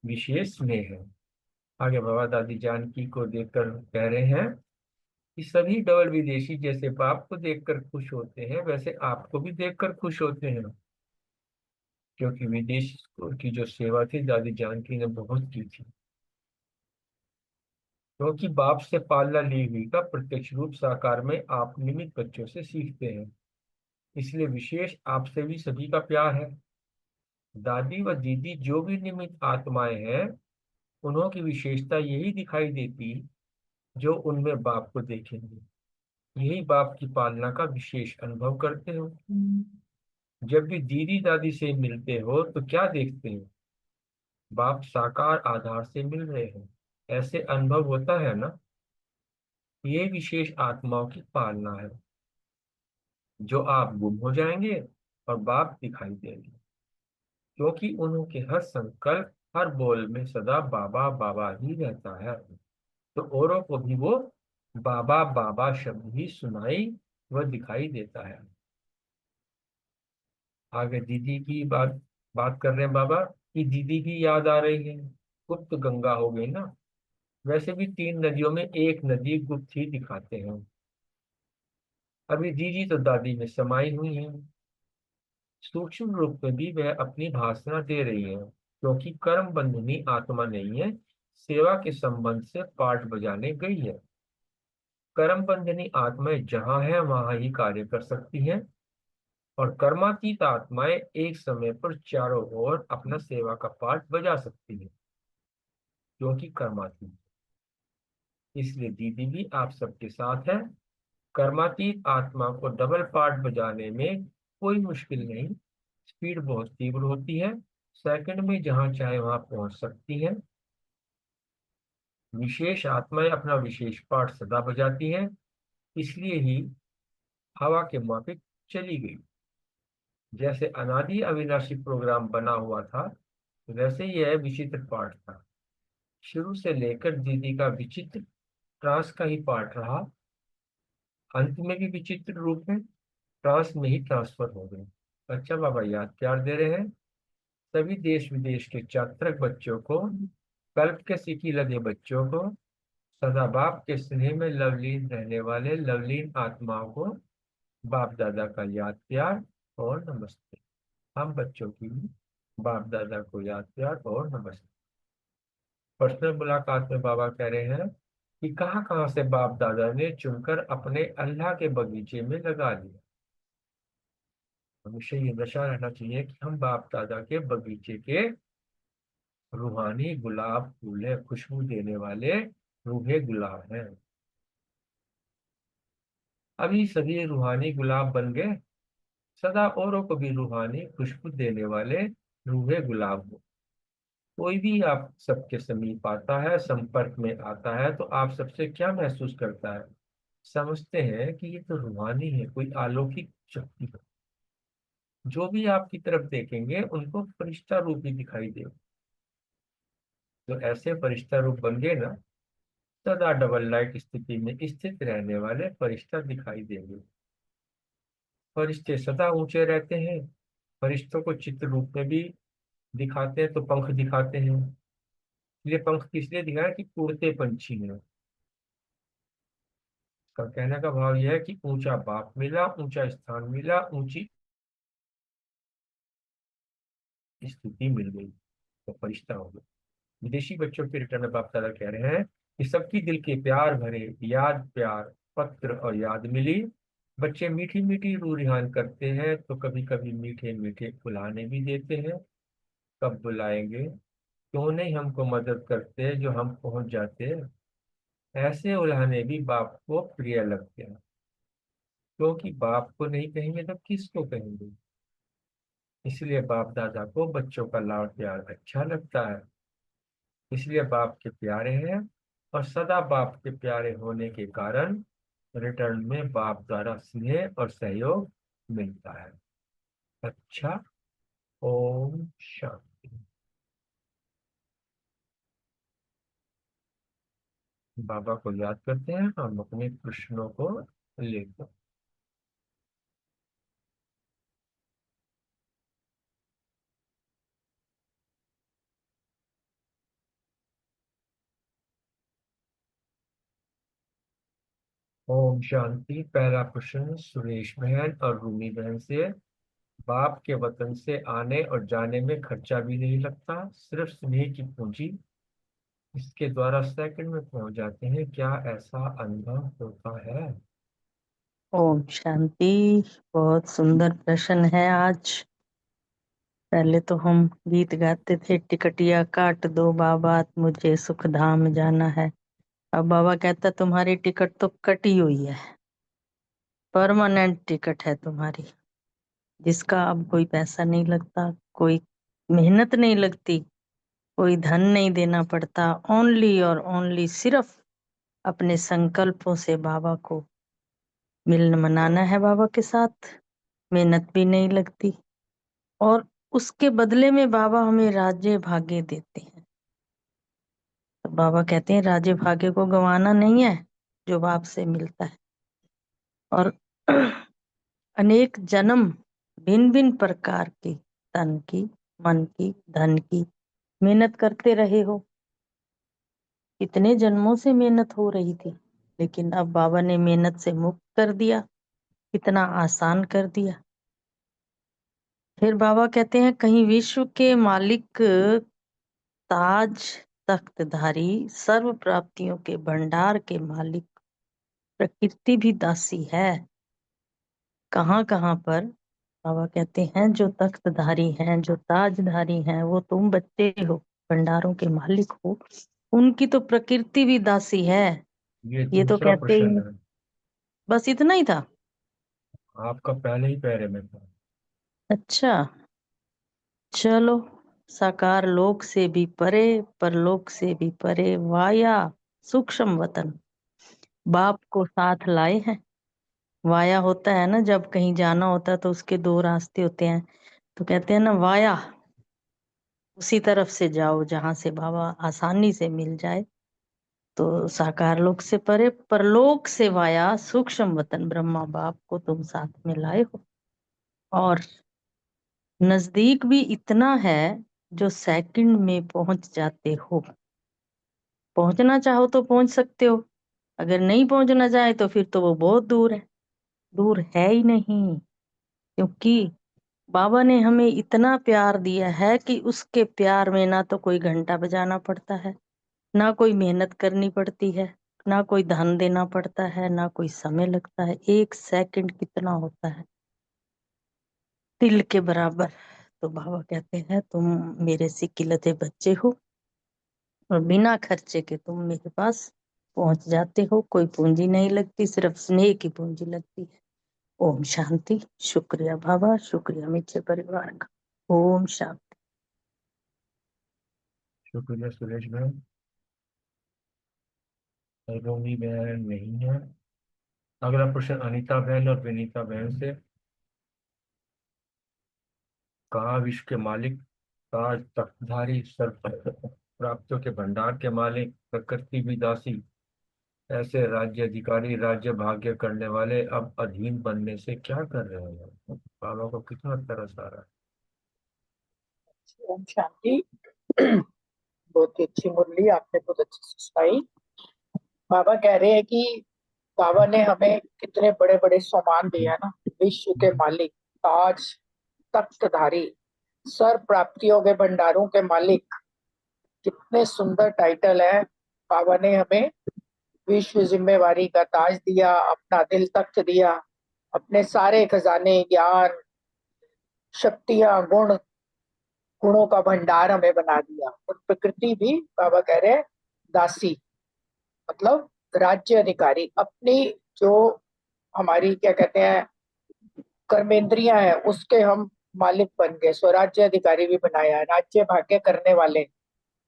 विशेष स्नेह है। आगे बाबा दादी जानकी को देखकर कह रहे हैं कि सभी डबल विदेशी जैसे बाप को देखकर खुश होते हैं, वैसे आपको भी देखकर खुश होते हैं, क्योंकि विदेश की जो सेवा थी दादी जानकी ने बहुत की थी। क्योंकि बाप से पालना ली हुई का प्रत्यक्ष रूप साकार में आप निमित्त बच्चों से सीखते हैं, इसलिए विशेष आपसे भी सभी का प्यार है। दादी व दीदी जो भी निमित्त आत्माएं हैं, उन्हों की विशेषता यही दिखाई देती जो उनमें बाप को देखेंगे, यही बाप की पालना का विशेष अनुभव करते हो। जब भी दीदी दादी से मिलते हो तो क्या देखते हो? बाप साकार आधार से मिल रहे हैं, ऐसे अनुभव होता है ना। ये विशेष आत्माओं की पालना है, जो आप गुम हो जाएंगे और बाप दिखाई देंगे, क्योंकि उन्होंने हर संकल्प हर बोल में सदा बाबा बाबा ही रहता है। तो औरों को भी वो बाबा बाबा शब्द ही सुनाई व दिखाई देता है। आगे दीदी की बात बात कर रहे हैं बाबा कि दीदी की याद आ रही है। गुप्त गंगा हो गई ना, वैसे भी 3 नदियों में एक नदी गुप्त ही दिखाते हैं। अभी दीदी तो दादी में समाई हुई है, सूक्ष्म रूप में भी वह अपनी भाषणा दे रही है, क्योंकि कर्म बंधनी आत्मा नहीं है, सेवा के संबंध से पाठ बजाने गई है। कर्म बंधनी आत्माएं जहां है वहां ही कार्य कर सकती हैं, और कर्मातीत आत्माएं एक समय पर चारों ओर अपना सेवा का पाठ बजा सकती हैं, क्योंकि कर्मातीत। इसलिए दीदी भी आप सबके साथ है। कर्मातीत आत्मा को डबल पार्ट बजाने में कोई मुश्किल नहीं, स्पीड बहुत तीव्र होती है, सेकंड में जहां चाहे वहां पहुंच सकती है। विशेष आत्माएं अपना विशेष पार्ट सदा बजाती हैं, इसलिए ही हवा के माफिक चली गई। जैसे अनादि अविनाशी प्रोग्राम बना हुआ था, वैसे ही यह विचित्र पार्ट था। शुरू से लेकर दीदी का विचित्र ट्रांस का ही पार्ट रहा, अंत में भी विचित्र रूप में ट्रांस में ही ट्रांसफर हो गए। अच्छा बाबा याद प्यार दे रहे हैं सभी देश विदेश के चात्रक बच्चों को, कल्प के सीखी लगे बच्चों को, सदा बाप के स्नेह में लवलीन रहने वाले लवलीन आत्माओं को बाप दादा का याद प्यार और नमस्ते। हम बच्चों की बाप दादा को याद प्यार और नमस्ते। पर्सनल मुलाकात में बाबा कह रहे हैं कि कहाँ कहाँ से बाप दादा ने चुनकर अपने अल्लाह के बगीचे में लगा लिया। हमेशा ये नशा रहना चाहिए कि हम बाप दादा के बगीचे के रूहानी गुलाब फूल है, खुशबू देने वाले रूहे गुलाब हैं। अभी सभी रूहानी गुलाब बन गए, सदा औरों को भी रूहानी खुशबू देने वाले रूहे गुलाब हो। कोई भी आप सबके समीप आता है, संपर्क में आता है, तो आप सबसे क्या महसूस करता है? समझते हैं कि ये तो रूहानी है, कोई अलौकिक शक्ति है। जो भी आपकी तरफ देखेंगे उनको फरिश्ता रूप ही दिखाई दे। तो ऐसे फरिश्ता रूप बन गए ना, सदा डबल लाइट स्थिति में स्थित रहने वाले फरिश्ता दिखाई देंगे। फरिश्ते सदा ऊंचे रहते हैं, फरिश्तों को चित्र रूप में भी दिखाते हैं, तो पंख दिखाते हैं। इसलिए पंख किस लिए दिखाया कि उड़ते पंछी हैं। का कहने का भाव यह है कि ऊंचा बाप मिला, ऊंचा स्थान मिला, ऊंची स्थिति मिल गई, तो फरिश्ता हो गया। विदेशी बच्चों के रिटर्न में बाप दादा कह रहे हैं कि सबकी दिल के प्यार भरे याद प्यार पत्र और याद मिली। बच्चे मीठी मीठी रूह रिहान करते हैं, तो कभी कभी मीठे मीठे बुलाने भी देते हैं। कब बुलाएंगे? क्यों नहीं हमको मदद करते जो हम पहुंच जाते। ऐसे उल्हाने भी बाप को प्रिय लगते हैं, क्योंकि बाप को नहीं कहेंगे तो किसको कहेंगे। इसलिए बाप दादा को बच्चों का लाड़ प्यार अच्छा लगता है, इसलिए बाप के प्यारे हैं, और सदा बाप के प्यारे होने के कारण रिटर्न में बाप द्वारा स्नेह और सहयोग मिलता है। अच्छा, ओम शांति। बाबा को याद करते हैं, हम अपने प्रश्नों को लेते हैं। ओम शांति। पहला प्रश्न सुरेश बहन और रूमी बहन से। बाप के वतन से आने और जाने में खर्चा भी नहीं लगता, सिर्फ स्नेह की पूंजी, इसके द्वारा सेकंड में पहुंच जाते हैं, क्या ऐसा अनुभव होता है?
ओम शांति। बहुत सुंदर प्रश्न है आज। पहले तो हम गीत गाते थे, टिकटिया काट दो बाबा मुझे सुख धाम जाना है। अब बाबा कहता तुम्हारी टिकट तो कटी हुई है, परमानेंट टिकट है तुम्हारी, जिसका अब कोई पैसा नहीं लगता, कोई मेहनत नहीं लगती, कोई धन नहीं देना पड़ता। ओनली और ओनली सिर्फ अपने संकल्पों से बाबा को मिलन मनाना है बाबा के साथ। मेहनत भी नहीं लगती और उसके बदले में बाबा हमें राज्य भाग्य देते हैं। तो बाबा कहते हैं राज्य भाग्य को गंवाना नहीं है जो बाप से मिलता है। और अनेक जन्म भिन्न भिन्न प्रकार की तन की, मन की, धन की मेहनत करते रहे हो। कितने जन्मों से मेहनत हो रही थी, लेकिन अब बाबा ने मेहनत से मुक्त कर दिया, कितना आसान कर दिया। फिर बाबा कहते हैं कहीं विश्व के मालिक, ताज तख्तधारी, सर्व प्राप्तियों के भंडार के मालिक, प्रकृति भी दासी है। कहाँ कहाँ पर बाबा कहते हैं जो तख्तधारी हैं, जो ताजधारी हैं, वो तुम बच्चे हो, भंडारों के मालिक हो, उनकी तो प्रकृति भी दासी है।
ये
ये तो
दूसरा
कहते ही
प्रश्न है,
बस इतना ही था।
आपका पहले ही पैरे में था।
अच्छा, चलो। साकार लोक से भी परे, परलोक से भी परे, वाया सूक्ष्म वतन बाप को साथ लाए हैं। वाया होता है ना, जब कहीं जाना होता है तो उसके दो रास्ते होते हैं, तो कहते हैं ना वाया, उसी तरफ से जाओ जहां से बाबा आसानी से मिल जाए। तो साकार लोक से परे, परलोक से वाया सूक्ष्म वतन ब्रह्मा बाप को तुम साथ में लाए हो। और नजदीक भी इतना है जो सेकंड में पहुंच जाते हो। पहुंचना चाहो तो पहुंच सकते हो, अगर नहीं पहुंचना चाहे तो फिर तो वो बहुत दूर है। दूर है ही नहीं, क्योंकि बाबा ने हमें इतना प्यार दिया है कि उसके प्यार में ना तो कोई घंटा बजाना पड़ता है, ना कोई मेहनत करनी पड़ती है, ना कोई धन देना पड़ता है, ना कोई समय लगता है। एक सेकंड कितना होता है, तिल के बराबर। तो बाबा कहते हैं तुम मेरे सिकिलते बच्चे हो और बिना खर्चे के तुम मेरे पास पहुंच जाते हो। कोई पूंजी नहीं लगती, सिर्फ स्नेह की पूंजी लगती है। ओम शांति। शुक्रिया बाबा, शुक्रिया मीठे परिवार का। ओम शांति।
शुक्रिया सुरेश बहन। रोमी बहन नहीं है। अगला प्रश्न अनीता बहन और विनीता बहन से। कहा विश्व के मालिक, ताज तख्तधारी, सर्व प्राप्तियों के भंडार के मालिक, प्रकृति भी दासी, ऐसे राज्य अधिकारी, राज्य भाग्य करने वाले अब अधीन बनने से क्या कर रहे हैं? बाबा को कितना तरस आ रहा है।
ओम शांति। बहुत ही अच्छी मुरली आपने बहुत अच्छी से सुनाई। बाबा कह रहे हैं कि बाबा ने हमें कितने बड़े बड़े सम्मान दिए हैं ना। विश्व के मालिक, ताज तख्तधारी, सर्व प्राप्तियों के भंडारों के मालिक, कितने सुंदर टाइटल है। बाबा ने हमें विश्व जिम्मेवारी का ताज दिया, अपना दिल तख्त दिया, अपने सारे खजाने, ज्ञान, शक्तियां, गुणों का भंडार हमें बना दिया। और प्रकृति भी बाबा कह रहे हैं दासी, मतलब राज्य अधिकारी। अपनी जो हमारी क्या कहते हैं कर्मेंद्रियां हैं, उसके हम मालिक बन गए, स्वराज्य अधिकारी भी बनाया, राज्य भाग्य करने वाले।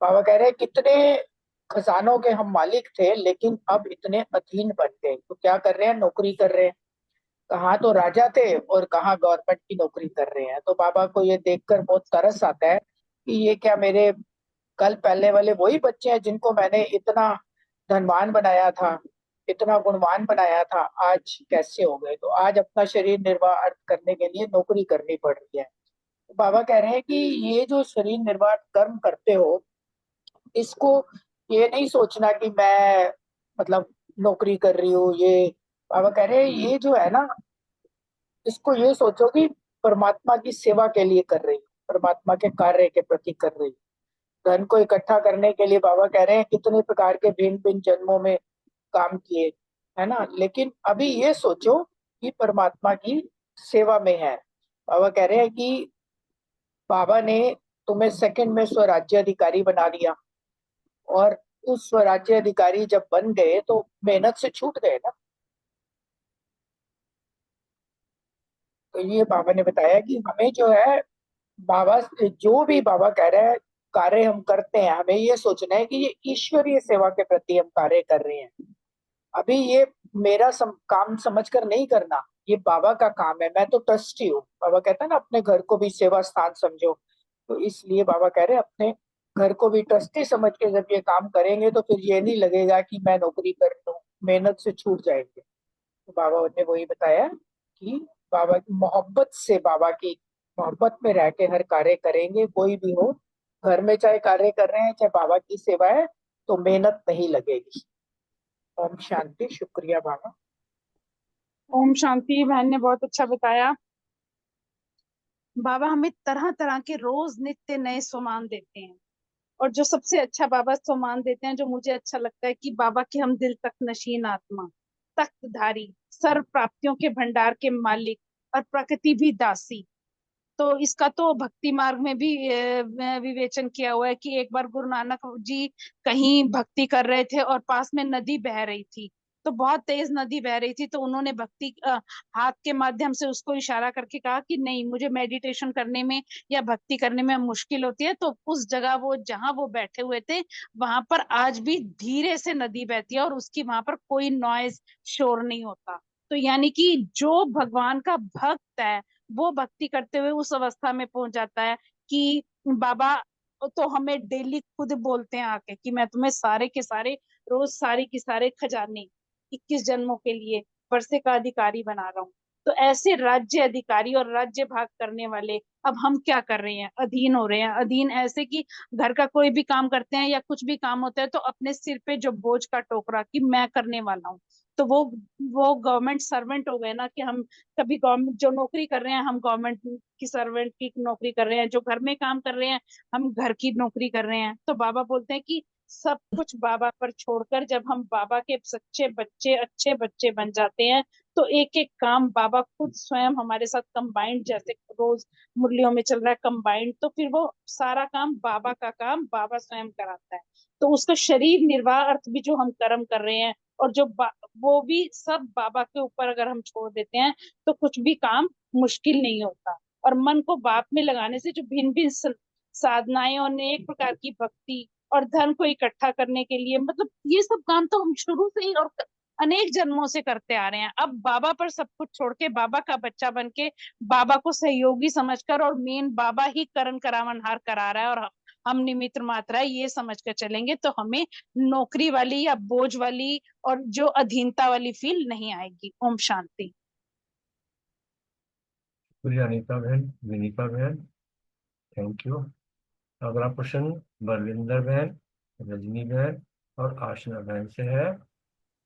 बाबा कह रहे हैं कितने खजानों के हम मालिक थे, लेकिन अब इतने अधीन बन गए। तो क्या कर रहे हैं, नौकरी कर रहे हैं। कहाँ तो राजा थे और कहाँ गवर्नमेंट की नौकरी कर रहे हैं। तो बाबा को ये देखकर बहुत तरस आता है कि ये क्या मेरे कल पहले वाले वही बच्चे हैं जिनको मैंने इतना धनवान बनाया था, इतना गुणवान बनाया था, आज कैसे हो गए? तो आज अपना शरीर निर्वाह अर्थ करने के लिए नौकरी करनी पड़ रही है। तो बाबा कह रहे हैं कि ये जो शरीर निर्वाह कर्म करते हो, इसको ये नहीं सोचना कि मैं मतलब नौकरी कर रही हूँ। ये बाबा कह रहे हैं ये जो है ना, इसको ये सोचो कि परमात्मा की सेवा के लिए कर रही हूँ, परमात्मा के कार्य के प्रति कर रही हूँ। धन को इकट्ठा करने के लिए बाबा कह रहे हैं कितने प्रकार के भिन्न भिन्न जन्मों में काम किए, है ना, लेकिन अभी ये सोचो कि परमात्मा की सेवा में है। बाबा कह रहे हैं कि बाबा ने तुम्हें सेकंड में स्वराज्य अधिकारी बना दिया, और उस स्वराज्य अधिकारी जब बन गए तो मेहनत से छूट गए ना। तो ये बाबा ने बताया कि हमें जो है, बाबा जो भी बाबा कह रहे हैं कार्य हम करते हैं, हमें ये सोचना है कि ये ईश्वरीय सेवा के प्रति हम कार्य कर रहे हैं। अभी ये मेरा काम समझकर नहीं करना, ये बाबा का काम है। मैं तो ट्रस्टी हूँ। बाबा कहता है ना अपने घर को भी सेवा स्थान समझो। तो इसलिए बाबा कह रहे हैं अपने घर को भी ट्रस्टी समझ के जब ये काम करेंगे तो फिर ये नहीं लगेगा कि मैं नौकरी कर लूं, मेहनत से छूट जाएंगे। तो बाबा ने वही बताया कि बाबा की मोहब्बत से, बाबा की मोहब्बत में रह के हर कार्य करेंगे, कोई भी हो, घर में चाहे कार्य कर रहे हैं चाहे बाबा की सेवा है, तो मेहनत नहीं लगेगी। ओम शांति। शुक्रिया बाबा।
ओम शांति। बहन ने बहुत अच्छा बताया। बाबा हमें तरह तरह के रोज नित्य नए सम्मान देते हैं, और जो सबसे अच्छा बाबा सम्मान देते हैं, जो मुझे अच्छा लगता है, कि बाबा के हम दिल तक नशीन आत्मा, तख्तधारी, सर्व प्राप्तियों के भंडार के मालिक, और प्रकृति भी दासी। तो इसका तो भक्ति मार्ग में भी विवेचन किया हुआ है कि एक बार गुरु नानक जी कहीं भक्ति कर रहे थे और पास में नदी बह रही थी, तो बहुत तेज नदी बह रही थी। तो उन्होंने भक्ति हाथ के माध्यम से उसको इशारा करके कहा कि नहीं, मुझे मेडिटेशन करने में या भक्ति करने में मुश्किल होती है। तो उस जगह वो जहां वो बैठे हुए थे, वहां पर आज भी धीरे से नदी बहती है और उसकी वहां पर कोई नॉइज, शोर नहीं होता। तो यानी कि जो भगवान का भक्त है, वो भक्ति करते हुए उस अवस्था में पहुंच जाता है कि बाबा तो हमें डेली खुद बोलते हैं आके कि मैं तुम्हें सारे के सारे, रोज सारे के सारे खजाने 21 जन्मों के लिए वर्षे का अधिकारी बना रहा हूँ। तो ऐसे राज्य अधिकारी और राज्य भाग करने वाले अब हम क्या कर रहे हैं? अधीन हो रहे हैं। अधीन ऐसे कि घर का कोई भी काम करते हैं या कुछ भी काम होता है तो अपने सिर पे जो बोझ का टोकरा कि मैं करने वाला हूँ, तो वो गवर्नमेंट सर्वेंट हो गए ना, कि हम कभी गवर्नमेंट जो नौकरी कर रहे हैं, हम गवर्नमेंट की सर्वेंट की नौकरी कर रहे हैं, जो घर में काम कर रहे हैं, हम घर की नौकरी कर रहे हैं। तो बाबा बोलते हैं कि सब कुछ बाबा पर छोड़कर जब हम बाबा के सच्चे बच्चे, अच्छे बच्चे बन जाते हैं, तो एक एक काम बाबा खुद स्वयं हमारे साथ कंबाइंड, जैसे रोज मुरलियों में चल रहा है कंबाइंड, तो फिर वो सारा काम बाबा का काम बाबा स्वयं कराता है। तो उसका शरीर निर्वाह अर्थ भी जो हम कर्म कर रहे हैं, और जो वो भी सब बाबा के ऊपर अगर हम छोड़ देते हैं, तो कुछ भी काम मुश्किल नहीं होता। और मन को बाप में लगाने से जो भिन्न भिन्न साधनाएं और अनेक प्रकार की भक्ति और धन को इकट्ठा करने के लिए, मतलब ये सब काम तो हम शुरू से ही और अनेक जन्मों से करते आ रहे हैं। अब बाबा पर सब कुछ छोड़ के, बाबा का बच्चा बन के, बाबा को सहयोगी समझकर, और मेन बाबा ही करण करावनहार करा रहा है और हम निमित्र मात्र है, ये समझ कर चलेंगे तो हमें नौकरी वाली या बोझ वाली और जो अधीनता वाली फील नहीं आएगी। ओम शांति।
शुक्रिया अनीता बहन, विनीता बहन, थैंक यू। अगला प्रश्न बलविंदर बहन, रजनी बहन और आशना बहन से है।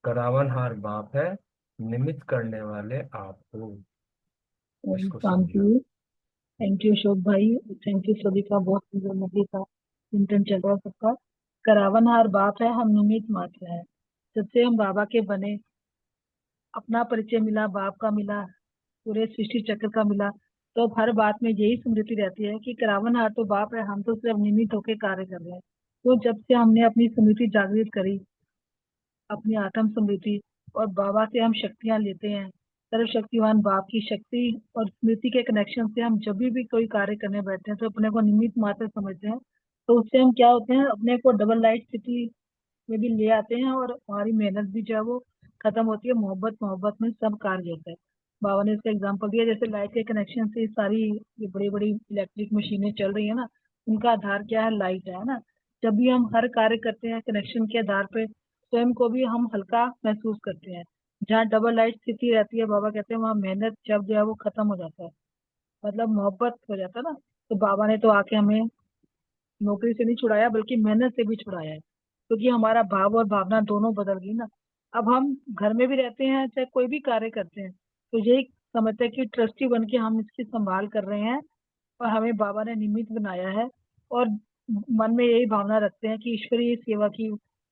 करावनहार बाप है, निमित्त करने वाले आप हो।
ओम
इसको
शांति।
समझो।
थैंक यू अशोक भाई, थैंक यू सभी का, बहुत सुंदर मुरली का चिंतन चल रहा है सबका। करावनहार बाप है, हम निमित्त मात्र है। जब से हम बाबा के बने, अपना परिचय मिला, बाप का मिला, पूरे सृष्टि चक्र का मिला, तो अब हर बात में यही स्मृति रहती है कि करावनहार तो बाप है, हम तो सिर्फ निमित्त होकर कार्य कर रहे हैं। तो जब से हमने अपनी स्मृति जागृत करी, अपनी आत्म स्मृति, और बाबा से हम शक्तियां लेते हैं, सर्वशक्तिवान बाप की शक्ति और स्मृति के कनेक्शन से हम जब भी कोई कार्य करने बैठते हैं तो अपने को निमित्त मात्र समझते हैं। तो उससे हम क्या होते हैं, अपने को डबल लाइट सिटी में भी ले आते हैं, और हमारी मेहनत भी जो है वो खत्म होती है। मोहब्बत मोहब्बत में सब कार्य होता है। बाबा ने इसका एग्जाम्पल दिया, जैसे लाइट के कनेक्शन से सारी ये बड़ी बड़ी इलेक्ट्रिक मशीनें चल रही है ना, उनका आधार क्या है? लाइट है ना। जब भी हम हर कार्य करते हैं कनेक्शन के आधार पे, स्वयं को भी हम हल्का महसूस करते हैं। जहाँ डबल लाइट स्थिति रहती है, बाबा कहते हैं वहाँ मेहनत शब्द जो है वो खत्म हो जाता है, मतलब मोहब्बत हो जाता है ना। तो बाबा ने तो आके हमें नौकरी से नहीं छुड़ाया बल्कि मेहनत से भी छुड़ाया है, क्योंकि हमारा भाव और भावना दोनों बदल गई ना। अब हम घर में भी रहते हैं चाहे कोई भी कार्य करते हैं तो यही समझते हैं कि ट्रस्टी बन के हम इसकी संभाल कर रहे हैं और हमें बाबा ने निमित्त बनाया है। और मन में यही भावना रखते हैं कि ईश्वरीय सेवा की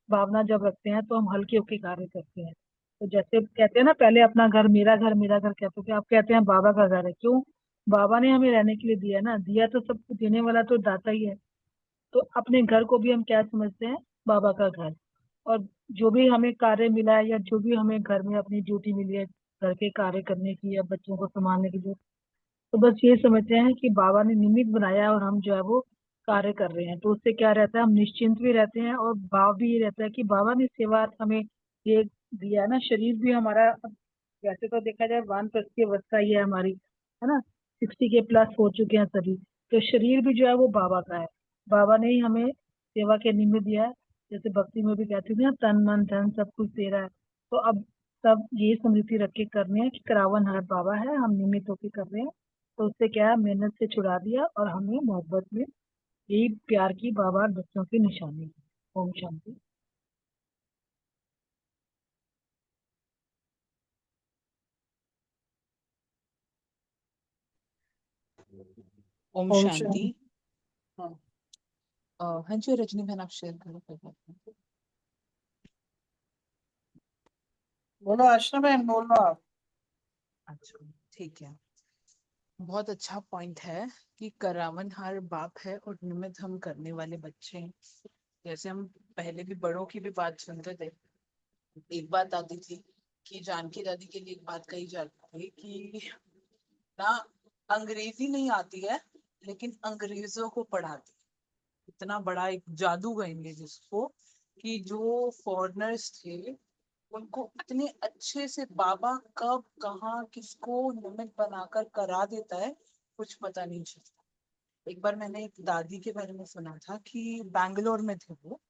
भावना जब रखते हैं तो हम हल्के होके कार्य करते हैं। तो जैसे कहते हैं ना, पहले अपना घर मेरा घर कहते थे, अब कहते हैं बाबा का घर है। क्यों? बाबा ने हमें रहने के लिए दिया ना, दिया तो सब कुछ देने वाला तो दाता ही है। तो अपने घर को भी हम क्या समझते हैं? बाबा का घर। और जो भी हमें कार्य मिला है या जो भी हमें घर में अपनी ड्यूटी मिली है घर के कार्य करने की या बच्चों को संभालने की, जो तो बस ये समझते हैं कि बाबा ने निमित्त बनाया है और हम जो है वो कार्य कर रहे हैं। तो उससे क्या रहता है, हम निश्चिंत भी रहते हैं और भाव भी ये रहता है कि बाबा ने सेवा हमें ये दिया है ना। शरीर भी हमारा वैसे तो देखा जाए 1+ की अवस्था ही है हमारी, है ना। 60 के प्लस हो चुके हैं सभी। तो शरीर भी जो है वो बाबा का है, बाबा ने ही हमें सेवा के निमित्त दिया है। जैसे भक्ति में भी कहती थी ना, तन मन धन सब कुछ दे रहा है। तो अब सब ये स्मृति रख के करने हैं कि करावन हर बाबा है, हम निमित्त होके कर रहे हैं। तो उससे क्या है, मेहनत से छुड़ा दिया और हमें मोहब्बत में यही प्यार की बाबा और बच्चों की निशानी है। ओम शांति।
ओम
ओम
शांति।
शांति।
हाँ। हाँ जी रजनी बहन, आप शेयर करो कोई बात नहीं।
बोलो आशना बहन, बोलो आप।
अच्छा, ठीक है। बहुत अच्छा पॉइंट है कि करावनहार बाप है और निमित्त हम करने वाले बच्चे हैं। जैसे हम पहले भी बड़ों की भी बात सुनते थे, एक बात आती थी कि जानकी दादी के लिए एक बात कही जाती थी कि ना अंग्रेजी नहीं आती है लेकिन अंग्रेजों को पढ़ाती। इतना बड़ा एक जादू कहेंगे जिसको, कि जो फॉरेनर्स थे उनको इतने अच्छे से बाबा कब कहाँ किसको निमित्त बनाकर करा देता है, कुछ पता नहीं चलता। एक बार मैंने एक दादी के बारे में सुना था कि बैंगलोर में थे वो,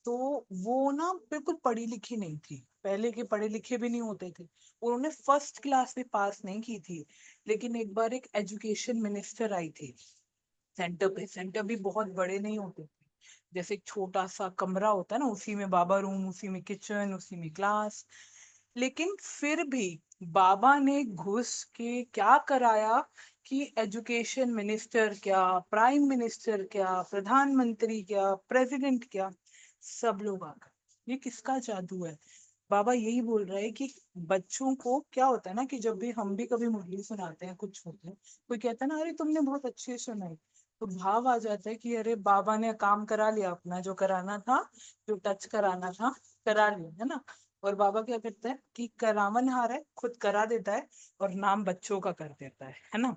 तो वो ना बिल्कुल पढ़ी लिखी नहीं थी, पहले के पढ़े लिखे भी नहीं होते थे। उन्होंने फर्स्ट क्लास में पास नहीं की थी, लेकिन एक बार एक एजुकेशन मिनिस्टर आई थी सेंटर पे। सेंटर भी बहुत बड़े नहीं होते थे, जैसे एक छोटा सा कमरा होता है ना, उसी में बाबा रूम, उसी में किचन, उसी में क्लास। लेकिन फिर भी बाबा ने घुस के क्या कराया कि एजुकेशन मिनिस्टर क्या, प्राइम मिनिस्टर क्या, प्रधानमंत्री क्या, प्रेसिडेंट क्या, सब लोग आ गए। ये किसका जादू है? बाबा यही बोल रहे हैं कि बच्चों को क्या होता है ना, कि जब भी हम भी कभी मुरली सुनाते हैं, कुछ होते हैं, कोई कहता है ना, अरे तुमने बहुत अच्छे सुनाई, तो भाव आ जाता है कि अरे बाबा ने काम करा लिया अपना, जो कराना था, जो टच कराना था करा लिया, है ना। और बाबा क्या करता है कि करावनहार है, खुद करा देता है और नाम बच्चों का कर देता है ना।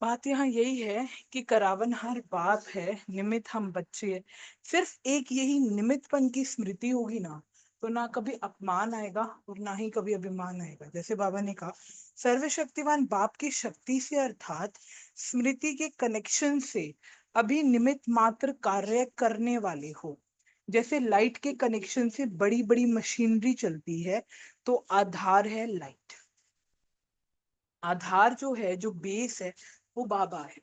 बात यहाँ यही है कि करावनहार बाप है, निमित्त हम बच्चे हैं। सिर्फ एक यही निमित्तपन की स्मृति होगी ना, तो ना कभी अपमान आएगा और ना ही कभी अभिमान आएगा। जैसे बाबा ने कहा, सर्वशक्तिमान बाप की शक्ति से अर्थात स्मृति के कनेक्शन से अभी निमित्त मात्र कार्य करने वाले हो। जैसे लाइट के कनेक्शन से बड़ी बड़ी मशीनरी चलती है, तो आधार है लाइट। आधार जो है, जो बेस है, वो बाबा है।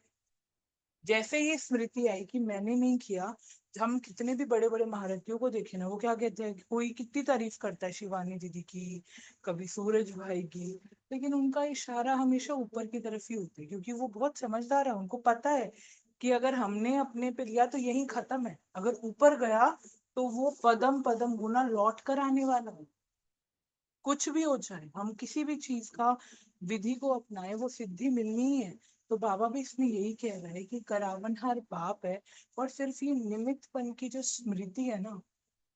जैसे ये स्मृति आई कि मैंने नहीं किया, हम कितने भी बड़े बड़े महारथियों को देखे ना, वो क्या कहते हैं, कोई कितनी तारीफ करता है शिवानी दीदी की, कभी सूरज भाई की, लेकिन उनका इशारा हमेशा ऊपर की तरफ ही होता है, क्योंकि वो बहुत समझदार है। उनको पता है कि अगर हमने अपने पे लिया तो यही खत्म है, अगर ऊपर गया तो वो पदम पदम गुना लौट कर आने वाला है। कुछ भी हो जाए, हम किसी भी चीज का विधि को अपनाए, वो सिद्धि मिलनी ही है। तो बाबा भी इसमें यही कह रहा है कि करावनहार बाप है, और सिर्फ ये निमित्तपन की जो स्मृति है ना,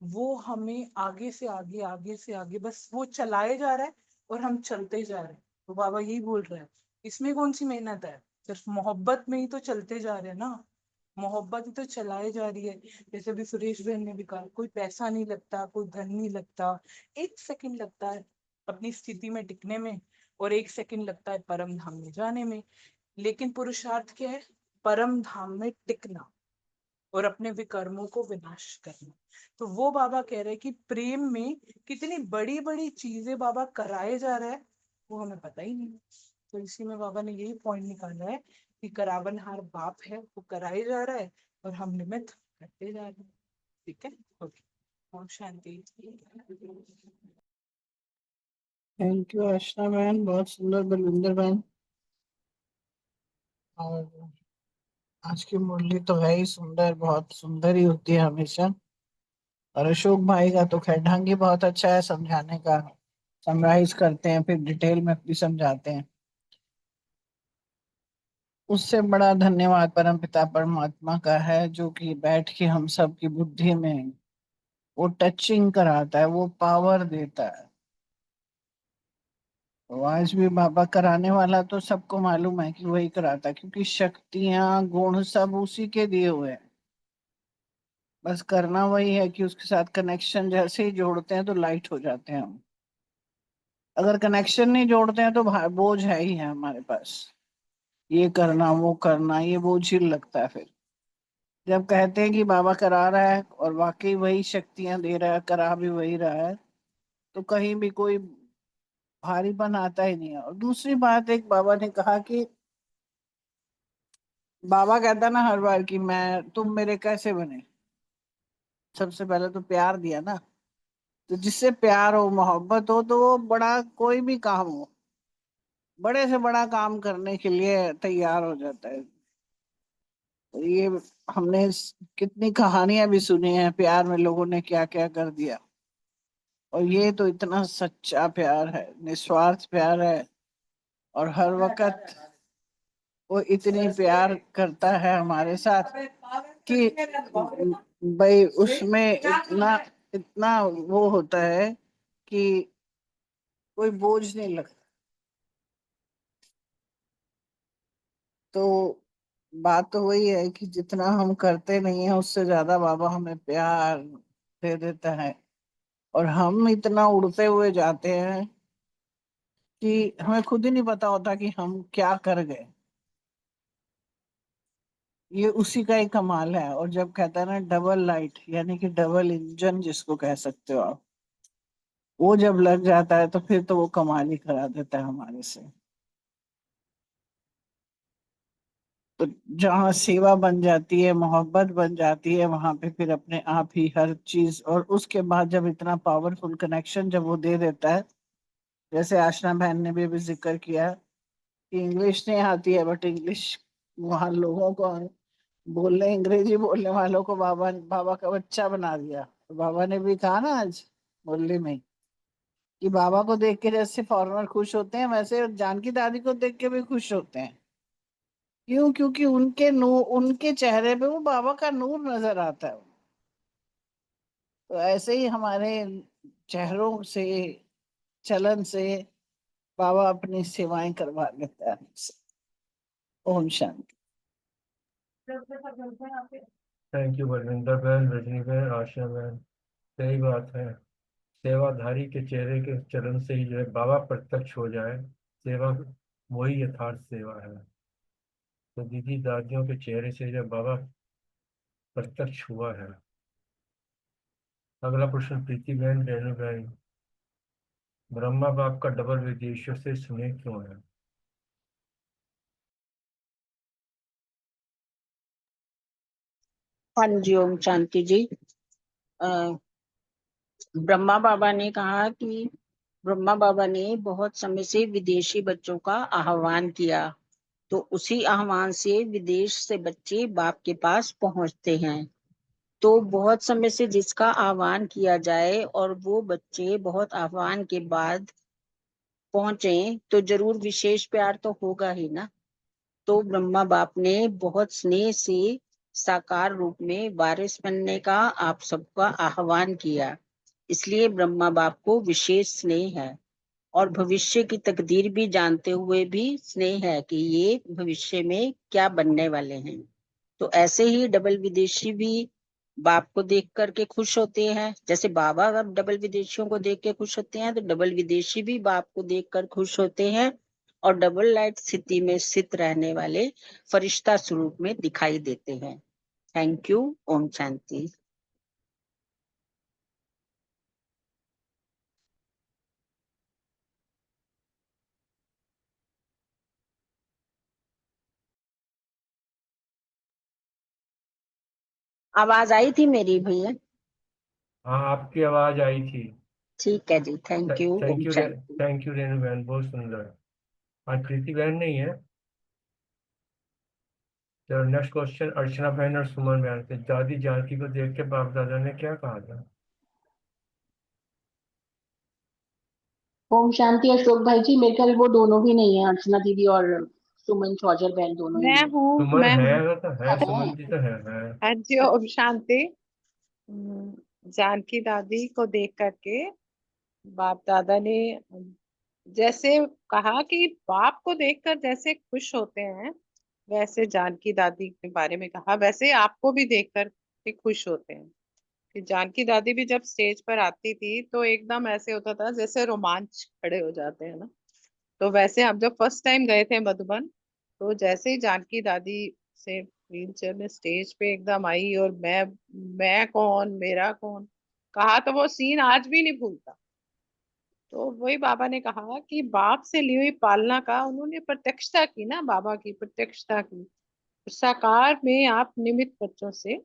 वो हमें आगे से आगे, आगे से आगे बस वो चलाए जा रहा है और हम चलते जा रहे हैं। तो बाबा यही बोल रहा है, इसमें कौन सी मेहनत है, सिर्फ मोहब्बत में ही तो चलते जा रहे हैं ना, मोहब्बत ही तो चलाए जा रही है। जैसे भी सुरेश बहन ने भी कहा, कोई पैसा नहीं लगता, कोई धन नहीं लगता, 1 सेकंड लगता है अपनी स्थिति में टिकने में, और 1 सेकंड लगता है परम धाम में जाने में। लेकिन पुरुषार्थ क्या है? परम धाम में टिकना। और अपने विकर्मों को विनाश करना। तो वो बाबा कह रहे हैं कि प्रेम में कितनी बड़ी बड़ी चीजें बाबा कराए जा रहा है वो हमें पता ही नहीं है। तो इसी में बाबा ने यही पॉइंट निकाला है कि करावनहार बाप है वो कराए जा रहा है और हम निमित्त करते जा रहे हैं। ठीक है, ओके, ओम शांति।
थैंक यू आशना बहन, बहुत सुंदर बलविंदर बहन। और आज की मुरली तो है ही सुंदर, बहुत सुंदर ही होती है हमेशा। और अशोक भाई का तो खैर ढंग ही बहुत अच्छा है समझाने का, समराइज करते हैं फिर डिटेल में भी समझाते हैं। उससे बड़ा धन्यवाद परम पिता परमात्मा का है जो कि बैठ के हम सब की बुद्धि में वो टचिंग कराता है, वो पावर देता है। तो आज भी बाबा कराने वाला तो सबको मालूम है कि वही कराता है, क्योंकि शक्तियां गुण सब उसी के दिए हुए हैं। बस करना वही है कि उसके साथ कनेक्शन जैसे ही जोड़ते हैं तो लाइट हो जाते हैं हम। अगर कनेक्शन नहीं जोड़ते हैं तो बोझ है ही है हमारे पास, ये करना वो करना, ये बोझ ही लगता है। फिर जब कहते हैं कि बाबा करा रहा है और वाकई वही शक्तियां दे रहा है, करा भी वही रहा है, तो कहीं भी कोई भारीपन आता ही नहीं है। और दूसरी बात, एक बाबा ने कहा कि बाबा कहता ना हर बार कि मैं तुम मेरे कैसे बने। सबसे पहले तो प्यार दिया ना, तो जिससे प्यार हो मोहब्बत हो तो वो बड़ा कोई भी काम हो, बड़े से बड़ा काम करने के लिए तैयार हो जाता है। तो ये हमने कितनी कहानियां भी सुनी हैं प्यार में, लोगों ने क्या क्या कर दिया। और ये तो इतना सच्चा प्यार है, निस्वार्थ प्यार है। और हर वक्त वो इतनी प्यार करता है हमारे साथ कि भाई उसमें इतना इतना वो होता है कि कोई बोझ नहीं लगता। तो बात तो वही है कि जितना हम करते नहीं है उससे ज्यादा बाबा हमें प्यार दे देता है। और हम इतना उड़ते हुए जाते हैं कि हमें खुद ही नहीं पता होता कि हम क्या कर गए। ये उसी का ही कमाल है। और जब कहता है ना डबल लाइट, यानी कि डबल इंजन जिसको कह सकते हो आप, वो जब लग जाता है तो फिर तो वो कमाल ही करा देता है हमारे से। तो जहाँ सेवा बन जाती है, मोहब्बत बन जाती है, वहां पे फिर अपने आप ही हर चीज। और उसके बाद जब इतना पावरफुल कनेक्शन जब वो दे देता है, जैसे आशना बहन ने भी अभी जिक्र किया कि इंग्लिश नहीं आती है, बट इंग्लिश वहाँ लोगों को बोलने, अंग्रेजी बोलने वालों को बाबा बाबा का बच्चा बना दिया। तो बाबा ने भी कहा ना आज मुरली में कि बाबा को देख के जैसे फॉरेनर खुश होते हैं, वैसे जानकी दादी को देख के भी खुश होते हैं। क्यों? क्योंकि उनके नूर, उनके चेहरे पे वो बाबा का नूर नजर आता है। तो ऐसे ही हमारे चेहरों से, चलन से बाबा अपनी सेवाएं करवा लेता है हमसे। ओम शांति।
थैंक यू बलविंदर बहन, रजनी बहन, आशा बहन। सही बात है, सेवाधारी के चेहरे के चरण से ही जो है बाबा प्रत्यक्ष हो जाए, सेवा वही यथार्थ सेवा है। तो दीदी दादियों के चेहरे से जो बाबा प्रत्यक्ष हुआ है। अगला प्रश्न प्रीति बहन, रेणु बहन। ब्रह्मा बाप का डबल विदेशियों से स्नेह क्यों है?
हाँ जी, ओम शांति जी। अ, ब्रह्मा बाबा ने कहा कि ब्रह्मा बाबा ने बहुत समय से विदेशी बच्चों का आह्वान किया, तो उसी आह्वान से विदेश से बच्चे बाप के पास पहुंचते हैं। तो बहुत समय से जिसका आह्वान किया जाए और वो बच्चे बहुत आह्वान के बाद पहुंचे तो जरूर विशेष प्यार तो होगा ही ना। तो ब्रह्मा बाप ने बहुत स्नेह से साकार रूप में वारिस बनने का आप सबका आह्वान किया। इसलिए ब्रह्मा बाप को विशेष स्नेह है और भविष्य की तकदीर भी जानते हुए भी स्नेह है कि ये भविष्य में क्या बनने वाले हैं। तो ऐसे ही डबल विदेशी भी बाप को देख करके खुश होते हैं। जैसे बाबा अब डबल विदेशियों को देख के खुश होते हैं, तो डबल विदेशी भी बाप को देखकर खुश होते हैं और डबल लाइट स्थिति में स्थित रहने वाले फरिश्ता स्वरूप में दिखाई देते हैं। Thank you. ओम शांति। आवाज आई थी मेरी भैया?
हाँ, आपकी आवाज आई थी।
ठीक है जी, थैंक यू।
थैंक
ओम
यू,
शांति।
थैंक यू रेनू बहन, बहुत सुंदर। आज प्रीति बहन नहीं है। तो नेक्स्ट क्वेश्चन अर्चना बहन और सुमन बहन से। दादी जानकी को देख के बाप दादा ने क्या कहा था?
ओम शांति अशोक भाई जी, मेरे ख्याल वो दोनों भी नहीं है, अर्चना दीदी और सुमन चौजर बहन दोनों ही
मैं
नहीं
हूँ
सुमन
मैं
है,
हूँ
वो तो है,
है।
सुमन जी तो है।
हाँ जी, ओम शांति। जानकी दादी को देख करके बाप दादा ने जैसे कहा कि बाप को देखकर जैसे खुश होते हैं, वैसे जानकी दादी के बारे में कहा वैसे आपको भी देखकर के खुश होते हैं। कि जानकी दादी भी जब स्टेज पर आती थी तो एकदम ऐसे होता था जैसे रोमांच खड़े हो जाते हैं ना। तो वैसे हम जब फर्स्ट टाइम गए थे मधुबन, तो जैसे ही जानकी दादी से व्हील चेयर में स्टेज पे एकदम आई और मैं कौन, मेरा कौन कहा, तो वो सीन आज भी नहीं भूलता। तो वही बाबा ने कहा कि बाप से ली हुई पालना का उन्होंने प्रत्यक्षता की ना, बाबा की प्रत्यक्षता की। साकार में आप निमित्त बच्चों से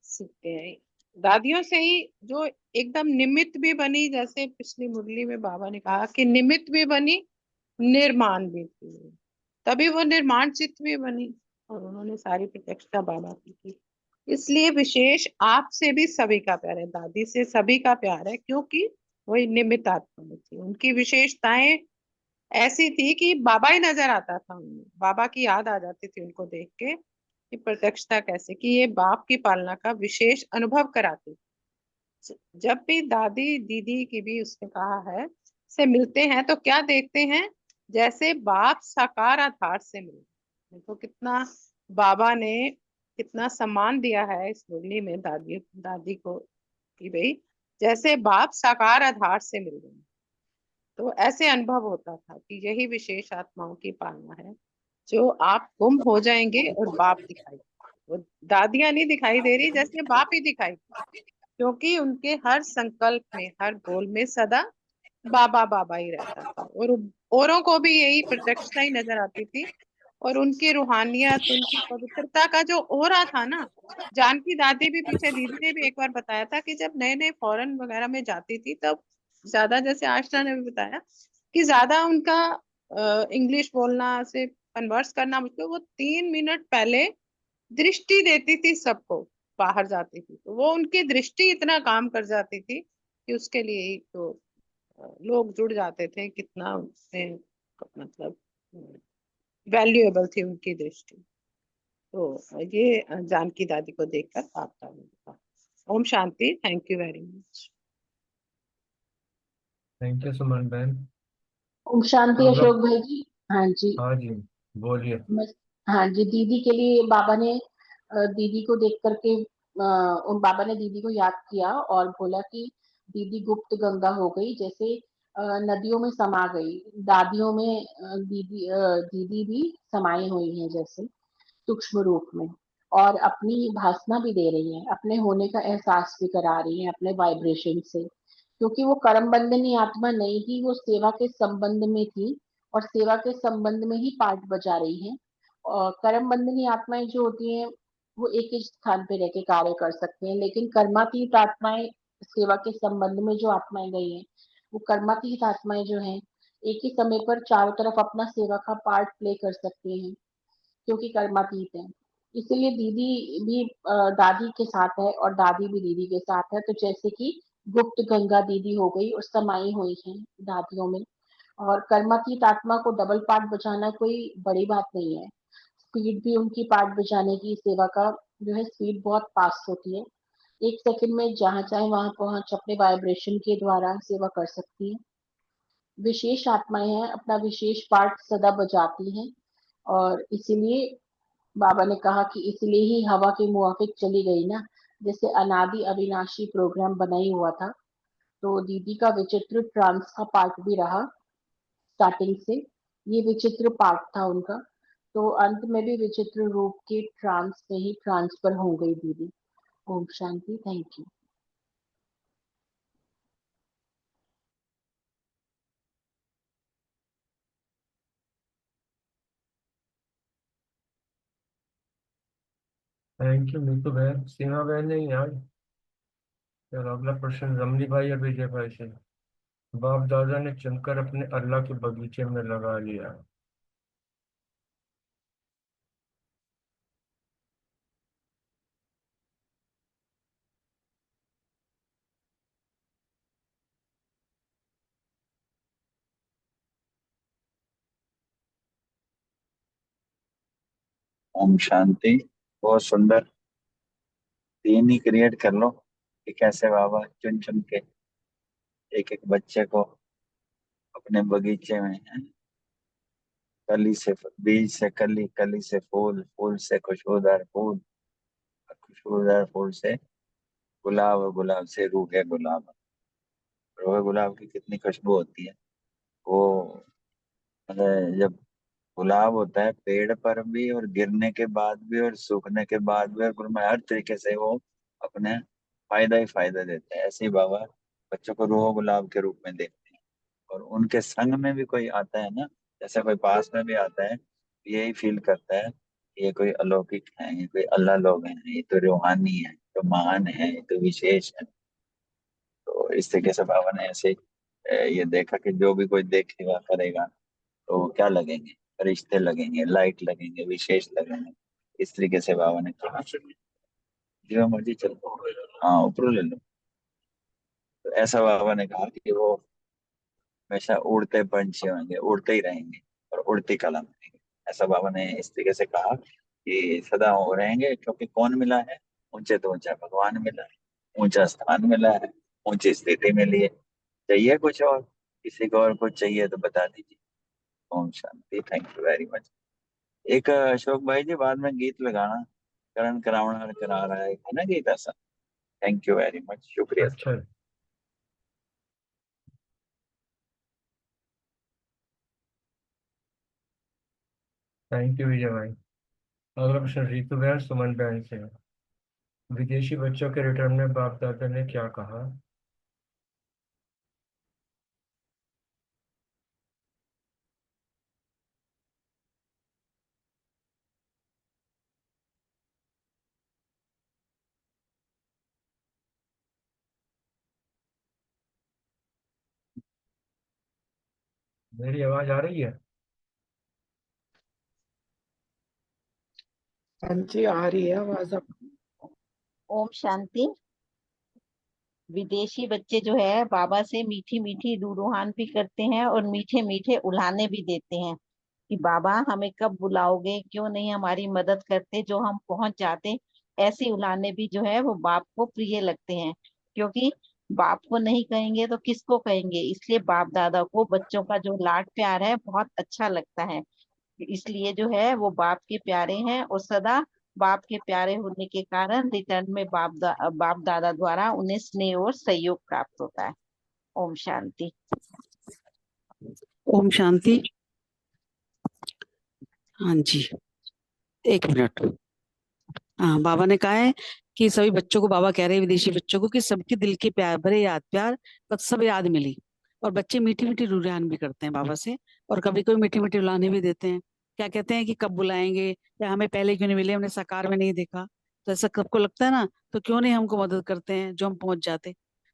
सीखते हैं, दादियों से ही, जो एकदम निमित्त भी बनी, जैसे पिछली मुरली में बाबा ने कहा कि निमित्त भी बनी, निर्माण भी थी, तभी वो निर्माण चित्त भी बनी। और उन्होंने सारी प्रत्यक्षता बाबा की थी। इसलिए विशेष आपसे भी सभी का प्यार है, दादी से सभी का प्यार है, क्योंकि वही निमित्त आत्मा में थी। उनकी विशेषताएं ऐसी थी कि बाबा ही नजर आता था उनमें, बाबा की याद आ जाती थी उनको देख के, कि प्रत्यक्षता कैसे कि ये बाप की पालना का विशेष अनुभव कराती। जब भी दादी दीदी की भी उसने कहा है से मिलते हैं तो क्या देखते हैं, जैसे बाप साकार आधार से मिले। देखो कितना बाबा ने कितना सम्मान दिया है इस मुरली में दादी दादी को, कि भाई जैसे बाप साकार आधार से मिल गए। तो ऐसे अनुभव होता था कि यही विशेष आत्माओं की पालना है, जो आप गुम हो जाएंगे और बाप दिखाई, वो दादियां नहीं दिखाई दे रही, जैसे बाप ही दिखाई, क्योंकि उनके हर संकल्प में, हर बोल में सदा बाबा बाबा ही रहता था, और औरों को भी यही प्रत्यक्षता ही नजर आती थी। और उनकी रूहानियत, उनकी पवित्रता का जो ओरा था ना, जानकी दादी भी, पीछे दीदी ने भी एक बार बताया था कि जब नए नए फॉरेन वगैरह में जाती थी तब ज्यादा, जैसे आशना ने भी बताया कि ज्यादा उनका इंग्लिश बोलना से कन्वर्स करना मुझको, वो 3 मिनट पहले दृष्टि देती थी सबको, बाहर जाती थी तो वो उनकी दृष्टि इतना काम कर जाती थी कि उसके लिए ही तो लोग जुड़ जाते थे, कितना उसमें मतलब वैल्यूएबल थी उनकी दृष्टि। तो ये जानकी दादी को देखकर आप दादी का। ओम शांति। Thank you very much.
Thank you Suman बहन।
ओम शांति
हम
अशोक
लोग,
भाई जी। हाँ जी।
हाँ जी, बोलिए।
हाँ जी, दीदी के लिए बाबा ने दीदी को देख करके उन बाबा ने दीदी को याद किया और बोला कि दीदी गुप्त गंगा हो गई, जैसे नदियों में समा गई। दादियों में दीदी भी समाई हुई है जैसे सूक्ष्म रूप में, और अपनी भाषणा भी दे रही है, अपने होने का एहसास भी करा रही है अपने वाइब्रेशन से, क्योंकि वो कर्म बंधनी आत्मा नहीं थी, वो सेवा के संबंध में थी और सेवा के संबंध में ही पार्ट बजा रही है। और कर्म बंधनी आत्माएं जो होती हैं वो एक ही स्थान पे रह के कार्य कर सकते हैं, लेकिन कर्मातीत आत्माएं, सेवा के संबंध में जो आत्माएं गई हैं, वो कर्मातीत आत्माएं जो हैं एक ही समय पर चारों तरफ अपना सेवा का पार्ट प्ले कर सकती हैं, क्योंकि कर्मातीत है। इसीलिए दीदी भी दादी के साथ है और दादी भी दीदी के साथ है, तो जैसे कि गुप्त गंगा दीदी हो गई और समाई हुई है दादियों में। और कर्मातीत आत्मा को डबल पार्ट बजाना कोई बड़ी बात नहीं है। स्पीड भी उनकी पार्ट बजाने की, सेवा का जो है स्पीड बहुत फास्ट होती है, 1 सेकंड में जहां चाहे वहां पहुंच अपने वाइब्रेशन के द्वारा सेवा कर सकती है। विशेष आत्माएं हैं, अपना विशेष पार्ट सदा बजाती हैं, और इसीलिए बाबा ने कहा कि इसलिए ही हवा के मुआफिक चली गई ना, जैसे अनादि अविनाशी प्रोग्राम बना ही हुआ था। तो दीदी का विचित्र ट्रांस का पार्ट भी रहा स्टार्टिंग से, ये विचित्र पार्ट था उनका। तो अंत में भी विचित्र रूप की ट्रांस में ही ट्रांसफर हो गई दीदी। ओम शांति। Thank you.
Thank you Neetu बहन। सीमा बहन नहीं यार। चलो अगला प्रश्न रमली भाई और विजय भाई से। बाप दादा ने चुनकर अपने अल्लाह के बगीचे में लगा लिया।
ओम शांति। बहुत सुंदर। सीन ही क्रिएट कर लो कि कैसे बाबा चुन चुन के एक एक बच्चे को अपने बगीचे में कली से बीज से कली, कली से फूल, फूल से खुशबूदार फूल, खुशबूदार फूल से गुलाब, और गुलाब से रूहे गुलाब। रूहे गुलाब की कितनी खुशबू होती है वो। मतलब जब गुलाब होता है पेड़ पर भी, और गिरने के बाद भी, और सूखने के बाद भी, और गुल हर तरीके से वो अपने फायदा ही फायदा देते हैं। ऐसे ही बाबा बच्चों को रूह गुलाब के रूप में देखते हैं। और उनके संग में भी कोई आता है ना, जैसे कोई पास में भी आता है, यही फील करता है कि ये कोई अलौकिक है, ये कोई अल्लाह लोग हैं, ये तो रूहानी है, तो महान है, ये तो विशेष है। तो इस तरीके से बाबा ने ऐसे ये देखा कि जो भी कोई देखेगा करेगा तो क्या लगेंगे, रिश्ते लगेंगे, लाइट लगेंगे, विशेष लगेंगे। इस तरीके से बाबा ने कहा। जो मर्जी चलो, हाँ ऊपर ले लो। तो ऐसा बाबा ने कहा कि वो हमेशा उड़ते पंछी होंगे, उड़ते ही रहेंगे, और उड़ती कला रहेंगे। ऐसा बाबा ने इस तरीके से कहा कि सदा वो रहेंगे, क्योंकि कौन मिला है, ऊंचे तो ऊंचा भगवान मिला है, ऊंचा स्थान मिला है, ऊंची स्थिति मिली है। चाहिए कुछ और, किसी को और कुछ चाहिए तो बता दीजिए। ओम शांति। Thank you very much. एक अशोक भाई जी बाद में गीत लगाना, करण करावण करा रहा है ना गीत ऐसा। थैंक यू वेरी मच, शुक्रिया सर।
अच्छा, थैंक यू विजय भाई। अगला प्रश्न रितु बहन सुमन बहन से है। विदेशी बच्चों के रिटर्न में बाप दादा ने क्या कहा? मेरी आवाज आ रही है?
हाँ जी, आ रही है आवाज आप।
ओम शांति। विदेशी बच्चे जो है बाबा से मीठी मीठी रूहान भी करते हैं और मीठे मीठे उल्हाने भी देते हैं कि बाबा हमें कब बुलाओगे, क्यों नहीं हमारी मदद करते, जो हम पहुंच जाते। ऐसे उल्हाने भी जो है वो बाप को प्रिय लगते हैं, क्योंकि बाप को नहीं कहेंगे तो किसको कहेंगे। इसलिए बाप दादा को बच्चों का जो लाड प्यार है बहुत अच्छा लगता है। इसलिए जो है वो बाप के प्यारे हैं, और सदा बाप के प्यारे होने के कारण रिटर्न में बाप दादा द्वारा उन्हें स्नेह और सहयोग प्राप्त होता है। ओम शांति।
ओम शांति। हाँ जी, एक मिनट। हाँ, बाबा ने कहा है कि सभी बच्चों को, बाबा कह रहे हैं विदेशी बच्चों को, कि सबके दिल के प्यार भरे याद प्यार बस सब याद मिली। और बच्चे मीठी मीठी रुझान भी करते हैं बाबा से, और कभी कभी मीठी मीठी रुलाने भी देते हैं। क्या कहते हैं कि कब बुलाएंगे, या हमें पहले क्यों नहीं मिले, हमने साकार में नहीं देखा। तो ऐसा सबको लगता है ना, तो क्यों नहीं हमको मदद करते हैं जो हम पहुंच जाते।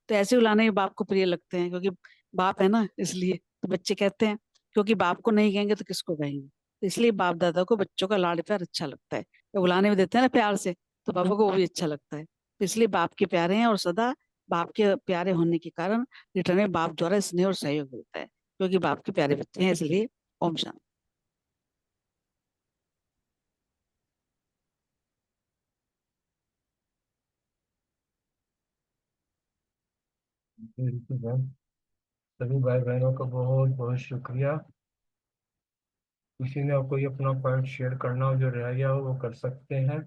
तो ऐसे रुलाने भी बाप को प्रिय लगते हैं, क्योंकि बाप है ना, इसलिए तो बच्चे कहते हैं, क्योंकि बाप को नहीं कहेंगे तो किसको कहेंगे। तो इसलिए बाप दादा को बच्चों का लाड प्यार अच्छा लगता है, तो बुलाने में देते हैं ना प्यार से, तो पापा को वो भी अच्छा लगता है। तो इसलिए बाप के प्यारे हैं, और सदा बाप के प्यारे होने के कारण रिटर्न में बाप द्वारा स्नेह और सहयोग मिलता है, क्योंकि बाप के प्यारे बच्चे हैं, इसलिए। ओम शांति।
रितु बहन, सभी भाई बहनों का बहुत बहुत शुक्रिया। किसी ने कोई अपना पॉइंट शेयर करना हो जो रह गया हो वो कर सकते हैं।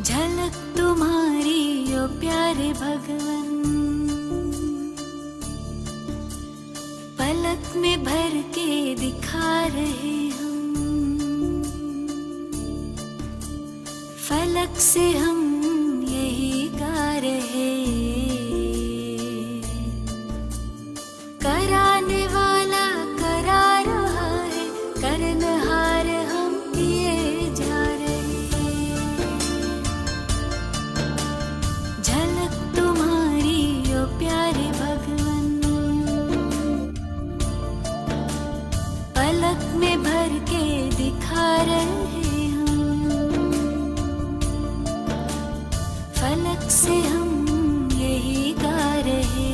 झलक तुम्हारी ओ प्यारे भगवन, पलक में भर के दिखा रहे हम, फलक से हम यही गा रहे, कराने वाला करा रहा है, करनहार हम किए जा रहे। झलक तुम्हारी ओ प्यारे भगवन, पलक में भर के दिखा रहे हम, फलक से हम यही गा रहे,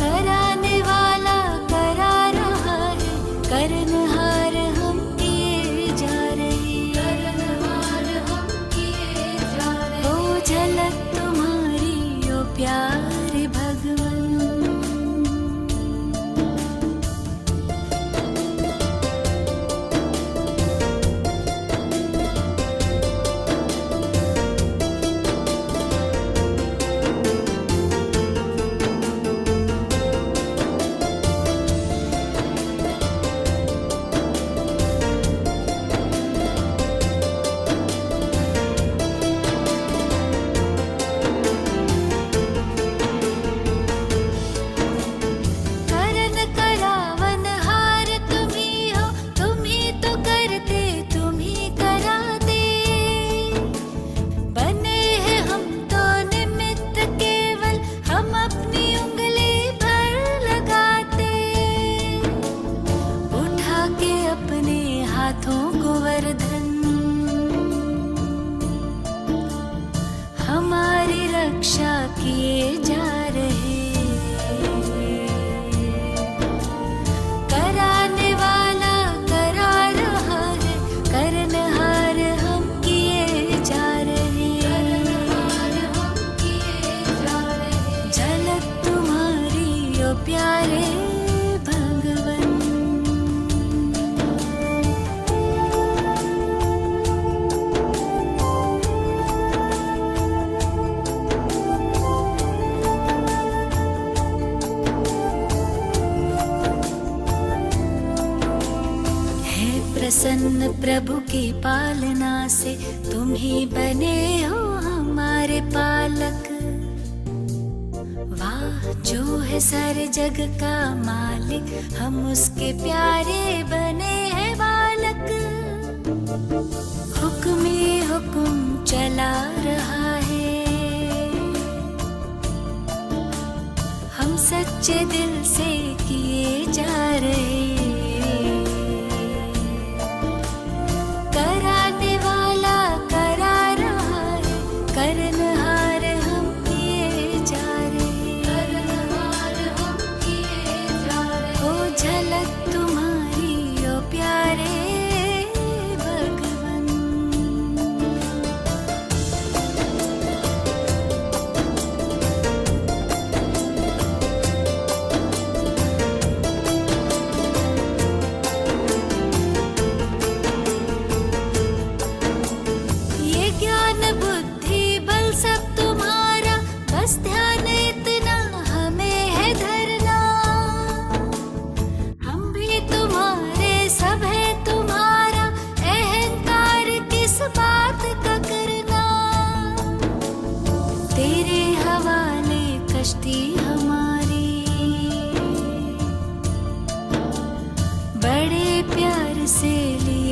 कराने वाला करा रहा है, करनहार हम किए जा रहे, करनहार हम किए जा रहे। ओ झलक तुम्हारी ओ प्यारे भगवन। करन करावन हार तुम्ही हो, तुम्ही तो करते तुम्ही कराते, बने हैं हम तो निमित्त केवल, हम अपनी उंगली भर लगाते, उठा के अपने हाथों को वरधन, हमारी रक्षा किए जा रहे, कराने वाला करा रहा है, करनहार हम किए जा रहे, करनहार हम किए जा रहे। झलक तुम्हारी ओ प्यारे भगवन। है प्रसन्न प्रभु की पालना से, तुम ही बने हो हमारे पालक, वाह जो है सारे जग का मालिक, हम उसके प्यारे बने हैं बालक, हुक्म ही हुक्म चला रहा है, हम सच्चे दिल से किए जा रहे, कराने वाला करा रहा है, करनहार हम किए जा रहे, करनहार हम किए जा रहे। ओ झलक तुम्हारी ओ प्यारे भगवन। ये ज्ञान बुद्धि बल सब तुम्हारा, बस ध्यान इतना हमें है धरना, हम भी तुम्हारे सब है तुम्हारा, अहंकार किस बात का करना, तेरे हवाले कश्ती हमारी, बड़े प्यार से ली